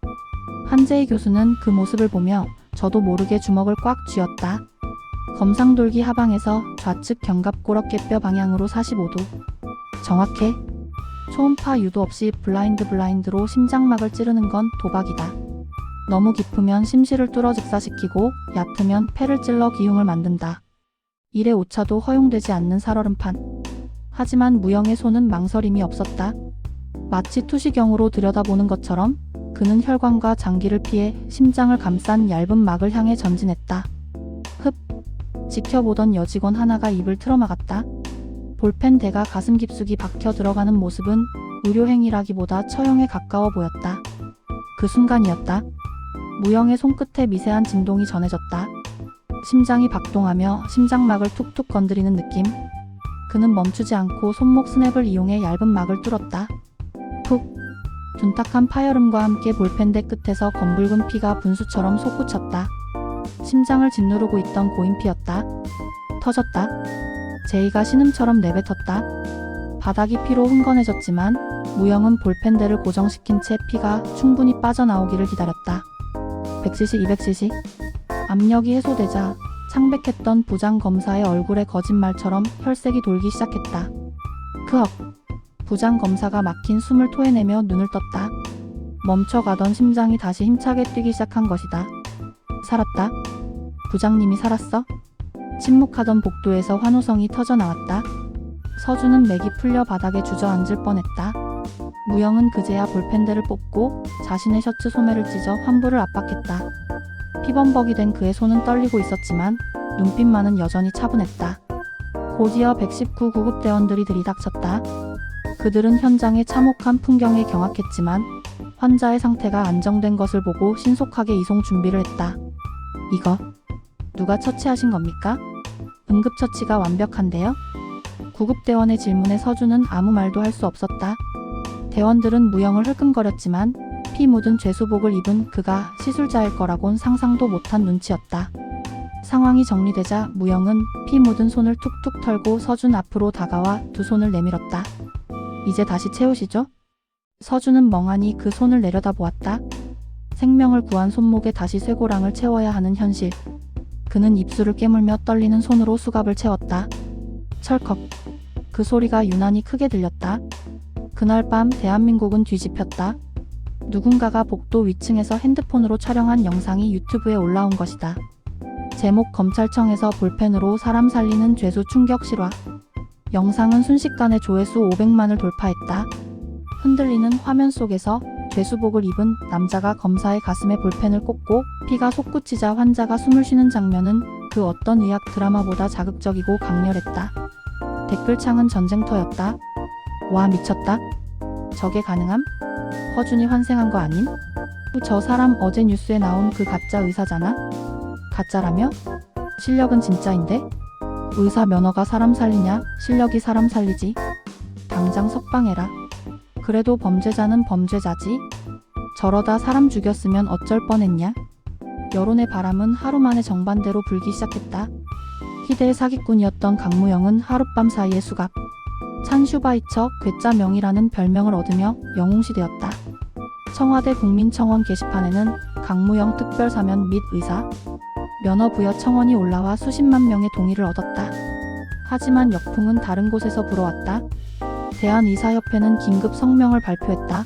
한재희 교수는 그 모습을 보며 저도 모르게 주먹을 꽉 쥐었다. 검상돌기 하방에서 좌측 견갑골어깨뼈 방향으로 45도. 정확해. 초음파 유도 없이 블라인드로 심장막을 찌르는 건 도박이다. 너무 깊으면 심실을 뚫어 즉사시키고 얕으면 폐를 찔러 기흉을 만든다. 일의 오차도 허용되지 않는 살얼음판. 하지만 무영의 손은 망설임이 없었다. 마치 투시경으로 들여다보는 것처럼 그는 혈관과 장기를 피해 심장을 감싼 얇은 막을 향해 전진했다. 흡! 지켜보던 여직원 하나가 입을 틀어막았다. 볼펜대가 가슴 깊숙이 박혀 들어가는 모습은 의료행위라기보다 처형에 가까워 보였다. 그 순간이었다. 무영의 손끝에 미세한 진동이 전해졌다. 심장이 박동하며 심장막을 툭툭 건드리는 느낌. 그는 멈추지 않고 손목 스냅을 이용해 얇은 막을 뚫었다. 푹! 둔탁한 파열음과 함께 볼펜대 끝에서 검붉은 피가 분수처럼 솟구쳤다. 심장을 짓누르고 있던 고인피였다. 터졌다. 제이가 신음처럼 내뱉었다. 바닥이 피로 흥건해졌지만 무영은 볼펜대를 고정시킨 채 피가 충분히 빠져나오기를 기다렸다. 100cc, 200cc. 압력이 해소되자 창백했던 부장검사의 얼굴에 거짓말처럼 혈색이 돌기 시작했다. 크억. 부장검사가 막힌 숨을 토해내며 눈을 떴다. 멈춰가던 심장이 다시 힘차게 뛰기 시작한 것이다. 살았다. 부장님이 살았어? 침묵하던 복도에서 환호성이 터져나왔다. 서준은 맥이 풀려 바닥에 주저앉을 뻔했다. 무영은 그제야 볼펜대를 뽑고 자신의 셔츠 소매를 찢어 환부를 압박했다. 피범벅이 된 그의 손은 떨리고 있었지만 눈빛만은 여전히 차분했다. 곧이어 119 구급대원들이 들이닥쳤다. 그들은 현장의 참혹한 풍경에 경악했지만 환자의 상태가 안정된 것을 보고 신속하게 이송 준비를 했다. 이거 누가 처치하신 겁니까? 응급처치가 완벽한데요? 구급대원의 질문에 서준은 아무 말도 할 수 없었다. 대원들은 무영을 흘끔거렸지만 피 묻은 죄수복을 입은 그가 시술자일 거라곤 상상도 못한 눈치였다. 상황이 정리되자 무영은 피 묻은 손을 툭툭 털고 서준 앞으로 다가와 두 손을 내밀었다. 이제 다시 채우시죠? 서준은 멍하니 그 손을 내려다보았다. 생명을 구한 손목에 다시 쇠고랑을 채워야 하는 현실. 그는 입술을 깨물며 떨리는 손으로 수갑을 채웠다. 철컥. 그 소리가 유난히 크게 들렸다. 그날 밤 대한민국은 뒤집혔다. 누군가가 복도 위층에서 핸드폰으로 촬영한 영상이 유튜브에 올라온 것이다. 제목 검찰청에서 볼펜으로 사람 살리는 죄수 충격 실화. 영상은 순식간에 조회수 500만을 돌파했다. 흔들리는 화면 속에서 죄수복을 입은 남자가 검사의 가슴에 볼펜을 꽂고 피가 솟구치자 환자가 숨을 쉬는 장면은 그 어떤 의학 드라마보다 자극적이고 강렬했다. 댓글창은 전쟁터였다. 와 미쳤다. 저게 가능함? 허준이 환생한 거 아님? 저 사람 어제 뉴스에 나온 그 가짜 의사잖아? 가짜라며? 실력은 진짜인데? 의사 면허가 사람 살리냐? 실력이 사람 살리지. 당장 석방해라. 그래도 범죄자는 범죄자지. 저러다 사람 죽였으면 어쩔 뻔했냐? 여론의 바람은 하루 만에 정반대로 불기 시작했다. 희대의 사기꾼이었던 강무영은 하룻밤 사이에 수갑, 찬슈바이처 괴짜명이라는 별명을 얻으며 영웅시되었다. 청와대 국민청원 게시판에는 강무영 특별사면 및 의사, 면허 부여 청원이 올라와 수십만 명의 동의를 얻었다. 하지만 역풍은 다른 곳에서 불어왔다. 대한의사협회는 긴급 성명을 발표했다.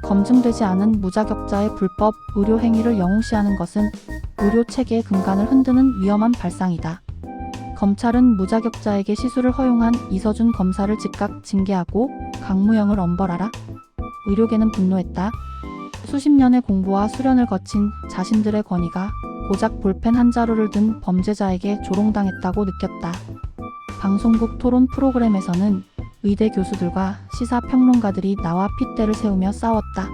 검증되지 않은 무자격자의 불법 의료 행위를 영웅시하는 것은 의료 체계의 근간을 흔드는 위험한 발상이다. 검찰은 무자격자에게 시술을 허용한 이서준 검사를 즉각 징계하고 강무영을 엄벌하라. 의료계는 분노했다. 수십 년의 공부와 수련을 거친 자신들의 권위가 고작 볼펜 한 자루를 든 범죄자에게 조롱당했다고 느꼈다. 방송국 토론 프로그램에서는 의대 교수들과 시사평론가들이 나와 핏대를 세우며 싸웠다.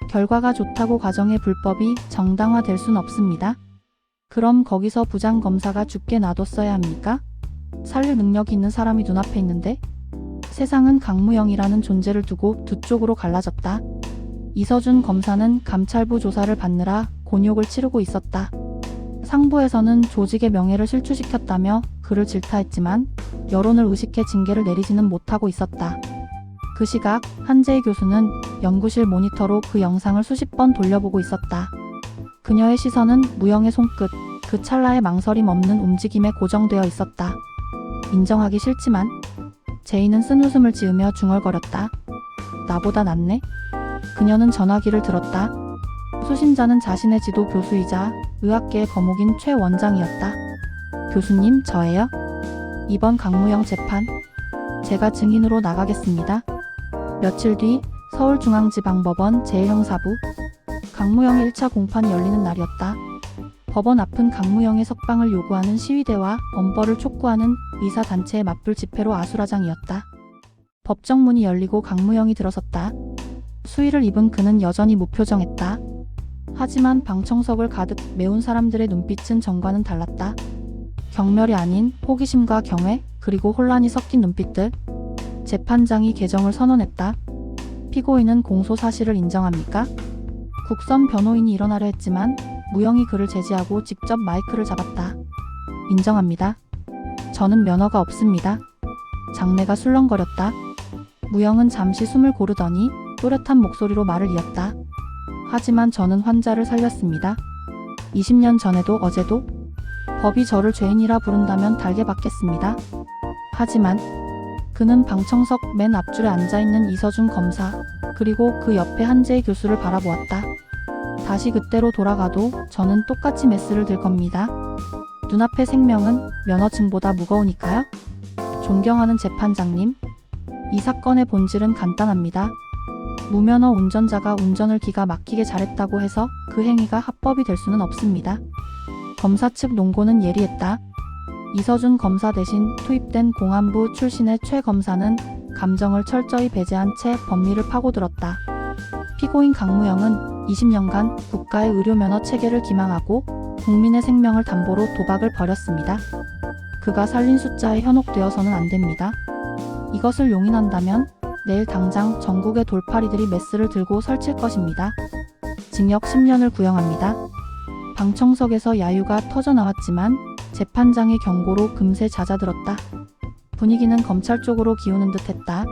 결과가 좋다고 가정의 불법이 정당화될 순 없습니다. 그럼 거기서 부장검사가 죽게 놔뒀어야 합니까? 살릴 능력이 있는 사람이 눈앞에 있는데? 세상은 강무영이라는 존재를 두고 두 쪽으로 갈라졌다. 이서준 검사는 감찰부 조사를 받느라 곤욕을 치르고 있었다. 상부에서는 조직의 명예를 실추시켰다며 그를 질타했지만 여론을 의식해 징계를 내리지는 못하고 있었다. 그 시각 한재희 교수는 연구실 모니터로 그 영상을 수십 번 돌려보고 있었다. 그녀의 시선은 무영의 손끝, 그 찰나의 망설임 없는 움직임에 고정되어 있었다. 인정하기 싫지만 제이는 쓴웃음을 지으며 중얼거렸다. 나보다 낫네? 그녀는 전화기를 들었다. 수신자는 자신의 지도 교수이자 의학계의 거목인 최 원장이었다. 교수님, 저예요? 이번 강무영 재판, 제가 증인으로 나가겠습니다. 며칠 뒤 서울중앙지방법원 제1형사부, 강무영의 1차 공판이 열리는 날이었다. 법원 앞은 강무영의 석방을 요구하는 시위대와 엄벌을 촉구하는 의사단체의 맞불 집회로 아수라장이었다. 법정문이 열리고 강무영이 들어섰다. 수의를 입은 그는 여전히 무표정했다. 하지만 방청석을 가득 메운 사람들의 눈빛은 전과는 달랐다. 경멸이 아닌 호기심과 경외, 그리고 혼란이 섞인 눈빛들. 재판장이 개정을 선언했다. 피고인은 공소 사실을 인정합니까? 국선 변호인이 일어나려 했지만 무영이 그를 제지하고 직접 마이크를 잡았다. 인정합니다. 저는 면허가 없습니다. 장내가 술렁거렸다. 무영은 잠시 숨을 고르더니 또렷한 목소리로 말을 이었다. 하지만 저는 환자를 살렸습니다. 20년 전에도 어제도 법이 저를 죄인이라 부른다면 달게 받겠습니다. 하지만 그는 방청석 맨 앞줄에 앉아있는 이서준 검사, 그리고 그 옆에 한재희 교수를 바라보았다. 다시 그때로 돌아가도 저는 똑같이 메스를 들 겁니다. 눈앞의 생명은 면허증보다 무거우니까요. 존경하는 재판장님, 이 사건의 본질은 간단합니다. 무면허 운전자가 운전을 기가 막히게 잘했다고 해서 그 행위가 합법이 될 수는 없습니다. 검사 측 논고는 예리했다. 이서준 검사 대신 투입된 공안부 출신의 최 검사는 감정을 철저히 배제한 채 법리를 파고들었다. 피고인 강무영은 20년간 국가의 의료면허 체계를 기망하고 국민의 생명을 담보로 도박을 벌였습니다. 그가 살린 숫자에 현혹되어서는 안 됩니다. 이것을 용인한다면 내일 당장 전국의 돌팔이들이 메스를 들고 설칠 것입니다. 징역 10년을 구형합니다. 방청석에서 야유가 터져나왔지만 재판장의 경고로 금세 잦아들었다. 분위기는 검찰 쪽으로 기우는 듯했다.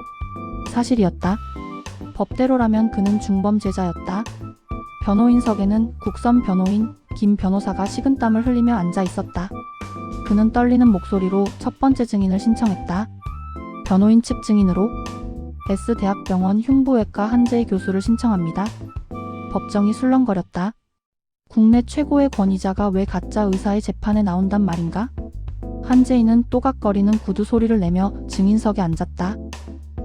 사실이었다. 법대로라면 그는 중범죄자였다. 변호인석에는 국선 변호인 김 변호사가 식은땀을 흘리며 앉아 있었다. 그는 떨리는 목소리로 첫 번째 증인을 신청했다. 변호인 측 증인으로 S대학병원 흉부외과 한재희 교수를 신청합니다. 법정이 술렁거렸다. 국내 최고의 권위자가 왜 가짜 의사의 재판에 나온단 말인가? 한재희는 또각거리는 구두 소리를 내며 증인석에 앉았다.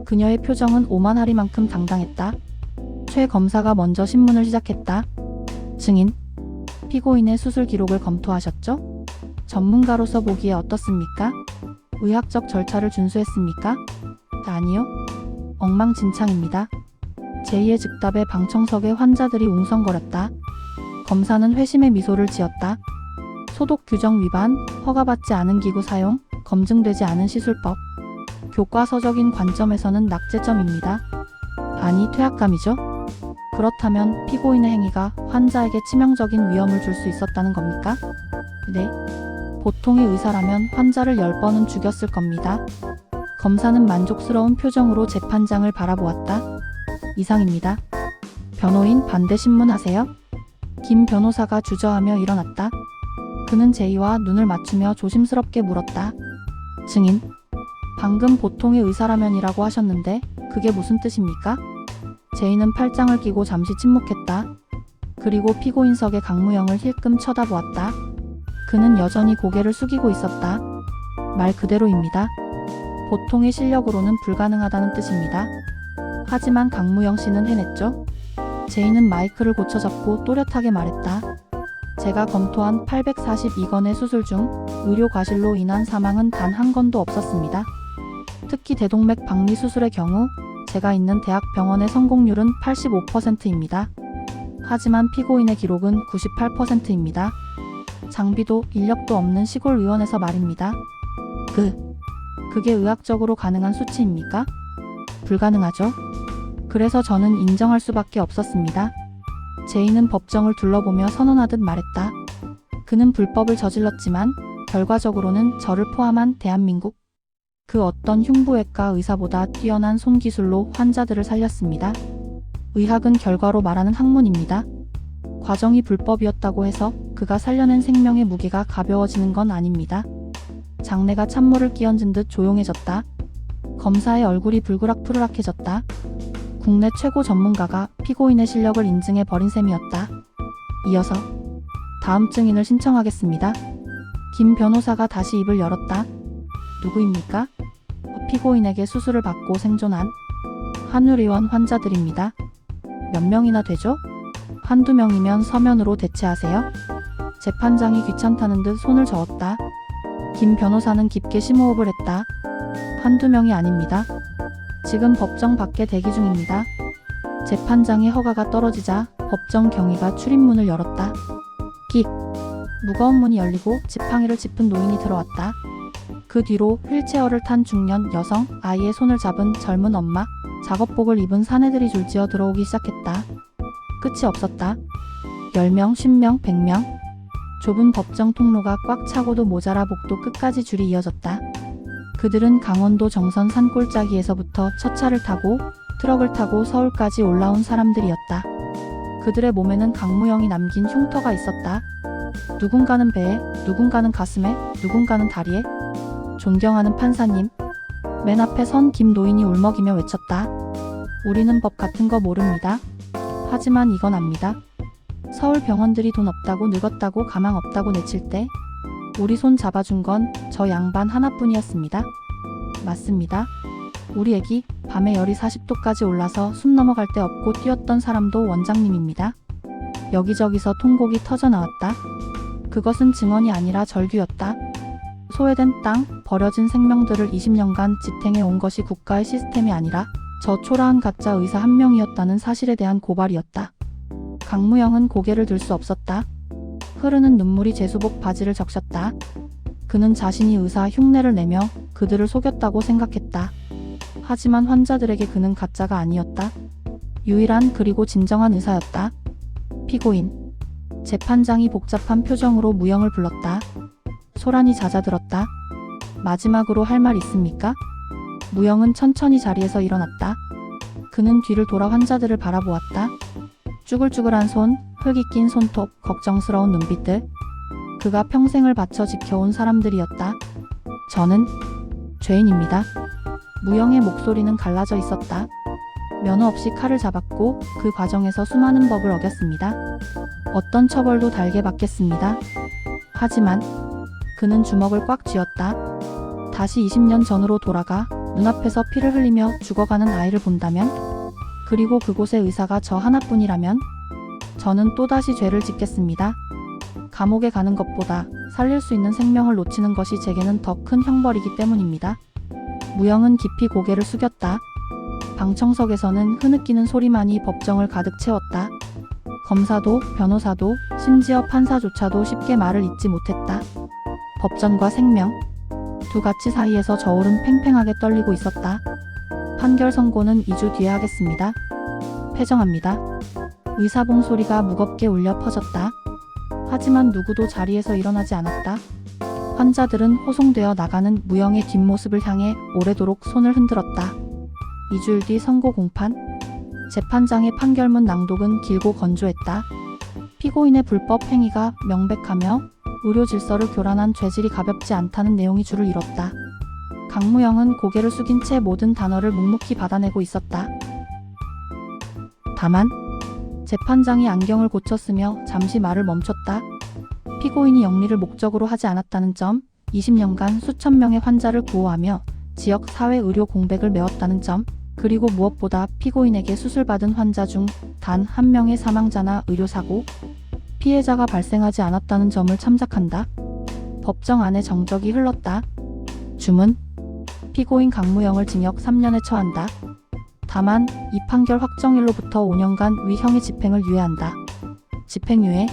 그녀의 표정은 오만하리만큼 당당했다. 최 검사가 먼저 신문을 시작했다. 증인, 피고인의 수술 기록을 검토하셨죠? 전문가로서 보기에 어떻습니까? 의학적 절차를 준수했습니까? 아니요. 엉망진창입니다. 제2의 즉답에 방청석의 환자들이 웅성거렸다. 검사는 회심의 미소를 지었다. 소독 규정 위반, 허가받지 않은 기구 사용, 검증되지 않은 시술법. 교과서적인 관점에서는 낙제점입니다. 아니, 퇴학감이죠? 그렇다면 피고인의 행위가 환자에게 치명적인 위험을 줄 수 있었다는 겁니까? 네. 보통의 의사라면 환자를 10번은 죽였을 겁니다. 검사는 만족스러운 표정으로 재판장을 바라보았다. 이상입니다. 변호인 반대 신문하세요? 김 변호사가 주저하며 일어났다. 그는 제이와 눈을 맞추며 조심스럽게 물었다. 증인, 방금 보통의 의사라면이라고 하셨는데 그게 무슨 뜻입니까? 제이는 팔짱을 끼고 잠시 침묵했다. 그리고 피고인석의 강무영을 힐끔 쳐다보았다. 그는 여전히 고개를 숙이고 있었다. 말 그대로입니다. 보통의 실력으로는 불가능하다는 뜻입니다. 하지만 강무영 씨는 해냈죠? 제이는 마이크를 고쳐잡고 또렷하게 말했다. 제가 검토한 842건의 수술 중 의료 과실로 인한 사망은 단 한 건도 없었습니다. 특히 대동맥 박리 수술의 경우 제가 있는 대학병원의 성공률은 85%입니다. 하지만 피고인의 기록은 98%입니다. 장비도 인력도 없는 시골 의원에서 말입니다. 그게 의학적으로 가능한 수치입니까? 불가능하죠. 그래서 저는 인정할 수밖에 없었습니다. 제이는 법정을 둘러보며 선언하듯 말했다. 그는 불법을 저질렀지만 결과적으로는 저를 포함한 대한민국 그 어떤 흉부외과 의사보다 뛰어난 손기술로 환자들을 살렸습니다. 의학은 결과로 말하는 학문입니다. 과정이 불법이었다고 해서 그가 살려낸 생명의 무게가 가벼워지는 건 아닙니다. 장내가 찬물을 끼얹은 듯 조용해졌다. 검사의 얼굴이 불그락푸르락해졌다. 국내 최고 전문가가 피고인의 실력을 인증해 버린 셈이었다. 이어서 다음 증인을 신청하겠습니다. 김 변호사가 다시 입을 열었다. 누구입니까? 피고인에게 수술을 받고 생존한 한의원 환자들입니다. 몇 명이나 되죠? 한두 명이면 서면으로 대체하세요. 재판장이 귀찮다는 듯 손을 저었다. 김 변호사는 깊게 심호흡을 했다. 한두 명이 아닙니다. 지금 법정 밖에 대기 중입니다. 재판장의 허가가 떨어지자 법정 경위가 출입문을 열었다. 끽! 무거운 문이 열리고 지팡이를 짚은 노인이 들어왔다. 그 뒤로 휠체어를 탄 중년 여성, 아이의 손을 잡은 젊은 엄마, 작업복을 입은 사내들이 줄지어 들어오기 시작했다. 끝이 없었다. 10명, 10명, 100명. 좁은 법정 통로가 꽉 차고도 모자라 복도 끝까지 줄이 이어졌다. 그들은 강원도 정선 산골짜기에서부터 첫 차를 타고 트럭을 타고 서울까지 올라온 사람들이었다. 그들의 몸에는 강무영이 남긴 흉터가 있었다. 누군가는 배에, 누군가는 가슴에, 누군가는 다리에. 존경하는 판사님. 맨 앞에 선 김 노인이 울먹이며 외쳤다. 우리는 법 같은 거 모릅니다. 하지만 이건 압니다. 서울 병원들이 돈 없다고 늙었다고 가망 없다고 내칠 때 우리 손 잡아준 건 저 양반 하나뿐이었습니다. 맞습니다. 우리 애기 밤에 열이 40도까지 올라서 숨 넘어갈 데 없고 뛰었던 사람도 원장님입니다. 여기저기서 통곡이 터져나왔다. 그것은 증언이 아니라 절규였다. 소외된 땅, 버려진 생명들을 20년간 지탱해 온 것이 국가의 시스템이 아니라 저 초라한 가짜 의사 한 명이었다는 사실에 대한 고발이었다. 강무영은 고개를 들 수 없었다. 흐르는 눈물이 제수복 바지를 적셨다. 그는 자신이 의사 흉내를 내며 그들을 속였다고 생각했다. 하지만 환자들에게 그는 가짜가 아니었다. 유일한 그리고 진정한 의사였다. 피고인. 재판장이 복잡한 표정으로 무영을 불렀다. 소란이 잦아들었다. 마지막으로 할 말 있습니까? 무영은 천천히 자리에서 일어났다. 그는 뒤를 돌아 환자들을 바라보았다. 쭈글쭈글한 손, 흙이 낀 손톱, 걱정스러운 눈빛들. 그가 평생을 바쳐 지켜온 사람들이었다. 저는 죄인입니다. 무영의 목소리는 갈라져 있었다. 면허 없이 칼을 잡았고 그 과정에서 수많은 법을 어겼습니다. 어떤 처벌도 달게 받겠습니다. 하지만 그는 주먹을 꽉 쥐었다. 다시 20년 전으로 돌아가 눈앞에서 피를 흘리며 죽어가는 아이를 본다면, 그리고 그곳의 의사가 저 하나뿐이라면 저는 또다시 죄를 짓겠습니다. 감옥에 가는 것보다 살릴 수 있는 생명을 놓치는 것이 제게는 더 큰 형벌이기 때문입니다. 무영은 깊이 고개를 숙였다. 방청석에서는 흐느끼는 소리만이 법정을 가득 채웠다. 검사도 변호사도 심지어 판사조차도 쉽게 말을 잇지 못했다. 법전과 생명, 두 가치 사이에서 저울은 팽팽하게 떨리고 있었다. 판결 선고는 2주 뒤에 하겠습니다. 패정합니다. 의사봉 소리가 무겁게 울려 퍼졌다. 하지만 누구도 자리에서 일어나지 않았다. 환자들은 호송되어 나가는 무영의 뒷모습을 향해 오래도록 손을 흔들었다. 2주일 뒤 선고 공판. 재판장의 판결문 낭독은 길고 건조했다. 피고인의 불법 행위가 명백하며 의료 질서를 교란한 죄질이 가볍지 않다는 내용이 줄을 이뤘다. 강무영은 고개를 숙인 채 모든 단어를 묵묵히 받아내고 있었다. 다만 재판장이 안경을 고쳤으며 잠시 말을 멈췄다. 피고인이 영리를 목적으로 하지 않았다는 점, 20년간 수천 명의 환자를 구호하며 지역 사회 의료 공백을 메웠다는 점, 그리고 무엇보다 피고인에게 수술받은 환자 중 단 한 명의 사망자나 의료사고, 피해자가 발생하지 않았다는 점을 참작한다. 법정 안에 정적이 흘렀다. 주문. 피고인 강무영을 징역 3년에 처한다. 다만 이 판결 확정일로부터 5년간 위형의 집행을 유예한다. 집행유예.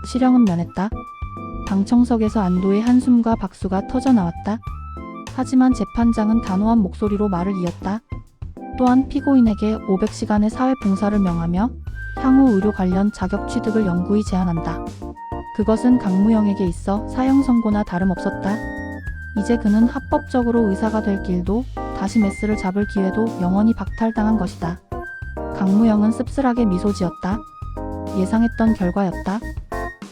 실형은 면했다. 방청석에서 안도의 한숨과 박수가 터져나왔다. 하지만 재판장은 단호한 목소리로 말을 이었다. 또한 피고인에게 500시간의 사회봉사를 명하며 향후 의료 관련 자격 취득을 영구히 제한한다. 그것은 강무영에게 있어 사형 선고나 다름없었다. 이제 그는 합법적으로 의사가 될 길도 다시 메스를 잡을 기회도 영원히 박탈당한 것이다. 강무영은 씁쓸하게 미소 지었다. 예상했던 결과였다.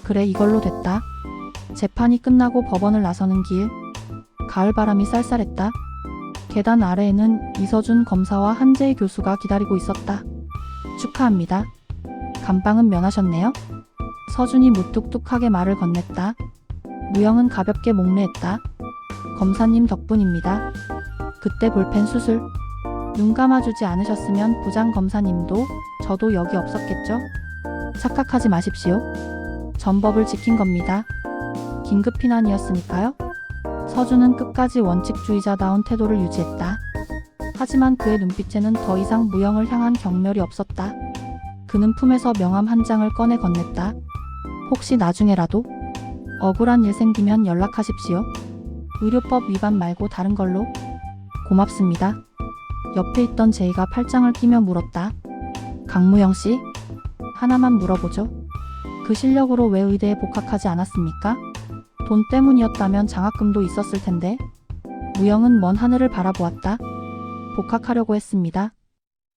그래, 이걸로 됐다. 재판이 끝나고 법원을 나서는 길. 가을바람이 쌀쌀했다. 계단 아래에는 이서준 검사와 한재희 교수가 기다리고 있었다. 축하합니다. 감방은 면하셨네요. 서준이 무뚝뚝하게 말을 건넸다. 무영은 가볍게 목례했다. 검사님 덕분입니다. 그때 볼펜 수술. 눈 감아주지 않으셨으면 부장 검사님도 저도 여기 없었겠죠? 착각하지 마십시오. 전법을 지킨 겁니다. 긴급 피난이었으니까요. 서준은 끝까지 원칙주의자다운 태도를 유지했다. 하지만 그의 눈빛에는 더 이상 무영을 향한 경멸이 없었다. 그는 품에서 명함 한 장을 꺼내 건넸다. 혹시 나중에라도 억울한 일 생기면 연락하십시오. 의료법 위반 말고 다른 걸로. 고맙습니다. 옆에 있던 제이가 팔짱을 끼며 물었다. 강무영 씨? 하나만 물어보죠. 그 실력으로 왜 의대에 복학하지 않았습니까? 돈 때문이었다면 장학금도 있었을 텐데. 무영은 먼 하늘을 바라보았다. 복학하려고 했습니다.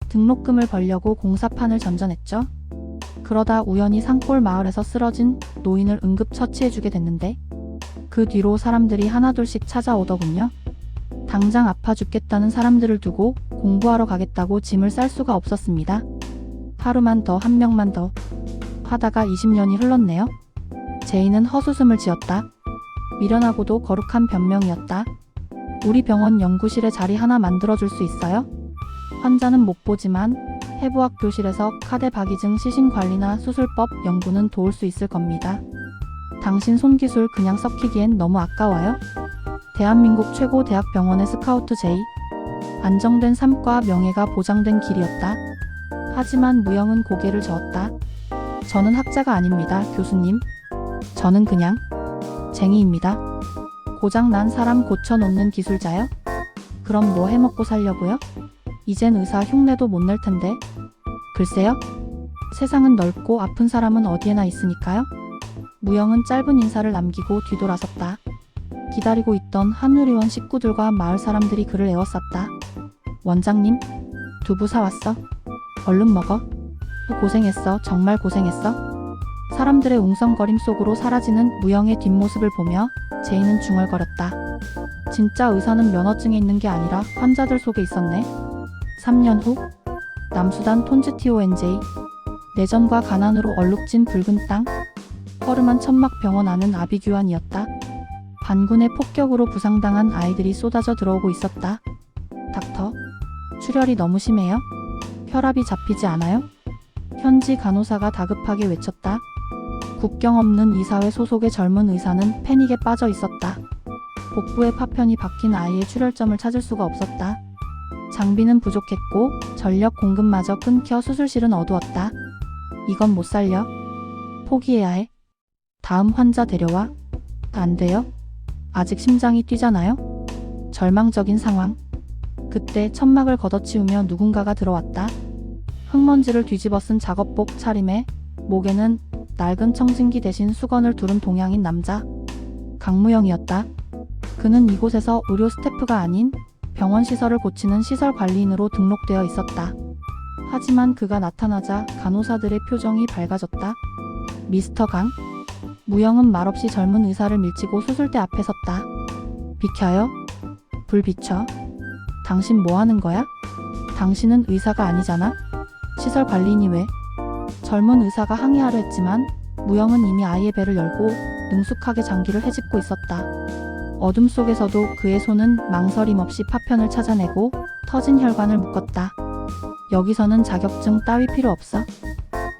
등록금을 벌려고 공사판을 전전했죠. 그러다 우연히 산골 마을에서 쓰러진 노인을 응급 처치해주게 됐는데, 그 뒤로 사람들이 하나둘씩 찾아오더군요. 당장 아파 죽겠다는 사람들을 두고 공부하러 가겠다고 짐을 쌀 수가 없었습니다. 하루만 더, 한 명만 더 하다가 20년이 흘렀네요. 제이는 헛웃음을 지었다. 미련하고도 거룩한 변명이었다. 우리 병원 연구실에 자리 하나 만들어줄 수 있어요? 환자는 못 보지만 해부학 교실에서 카데 박이증 시신 관리나 수술법 연구는 도울 수 있을 겁니다. 당신 손기술 그냥 썩히기엔 너무 아까워요. 대한민국 최고 대학병원의 스카우트 제이. 안정된 삶과 명예가 보장된 길이었다. 하지만 무영은 고개를 저었다. 저는 학자가 아닙니다, 교수님. 저는 그냥 쟁이입니다. 고장난 사람 고쳐놓는 기술자요? 그럼 뭐 해먹고 살려고요? 이젠 의사 흉내도 못 낼 텐데. 글쎄요. 세상은 넓고 아픈 사람은 어디에나 있으니까요. 무영은 짧은 인사를 남기고 뒤돌아섰다. 기다리고 있던 한의원 식구들과 마을 사람들이 그를 에워쌌다. 원장님, 두부 사왔어. 얼른 먹어. 고생했어. 정말 고생했어. 사람들의 웅성거림 속으로 사라지는 무영의 뒷모습을 보며 제이는 중얼거렸다. 진짜 의사는 면허증에 있는 게 아니라 환자들 속에 있었네. 3년 후 남수단 톤즈TONJ. 내전과 가난으로 얼룩진 붉은 땅. 허름한 천막병원 안은 아비규환이었다. 반군의 폭격으로 부상당한 아이들이 쏟아져 들어오고 있었다. 닥터, 출혈이 너무 심해요? 혈압이 잡히지 않아요? 현지 간호사가 다급하게 외쳤다. 국경 없는 이사회 소속의 젊은 의사는 패닉에 빠져 있었다. 복부에 파편이 박힌 아이의 출혈점을 찾을 수가 없었다. 장비는 부족했고 전력 공급마저 끊겨 수술실은 어두웠다. 이건 못 살려. 포기해야 해. 다음 환자 데려와. 안 돼요. 아직 심장이 뛰잖아요. 절망적인 상황. 그때 천막을 걷어치우며 누군가가 들어왔다. 흙먼지를 뒤집어 쓴 작업복 차림에 목에는 낡은 청진기 대신 수건을 두른 동양인 남자. 강무영이었다. 그는 이곳에서 의료 스태프가 아닌 병원 시설을 고치는 시설 관리인으로 등록되어 있었다. 하지만 그가 나타나자 간호사들의 표정이 밝아졌다. 미스터 강? 무영은 말없이 젊은 의사를 밀치고 수술대 앞에 섰다. 비켜요. 불 비춰. 당신 뭐 하는 거야? 당신은 의사가 아니잖아. 시설 관리인이 왜? 젊은 의사가 항의하려 했지만 무영은 이미 아이의 배를 열고 능숙하게 장기를 헤집고 있었다. 어둠 속에서도 그의 손은 망설임 없이 파편을 찾아내고 터진 혈관을 묶었다. 여기서는 자격증 따위 필요 없어.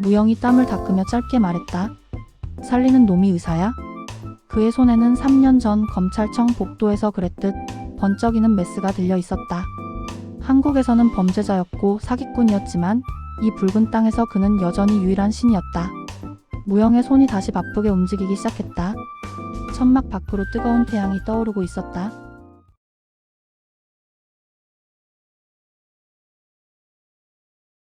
무영이 땀을 닦으며 짧게 말했다. 살리는 놈이 의사야? 그의 손에는 3년 전 검찰청 복도에서 그랬듯 번쩍이는 메스가 들려 있었다. 한국에서는 범죄자였고 사기꾼이었지만 이 붉은 땅에서 그는 여전히 유일한 신이었다. 무영의 손이 다시 바쁘게 움직이기 시작했다. 천막 밖으로 뜨거운 태양이 떠오르고 있었다.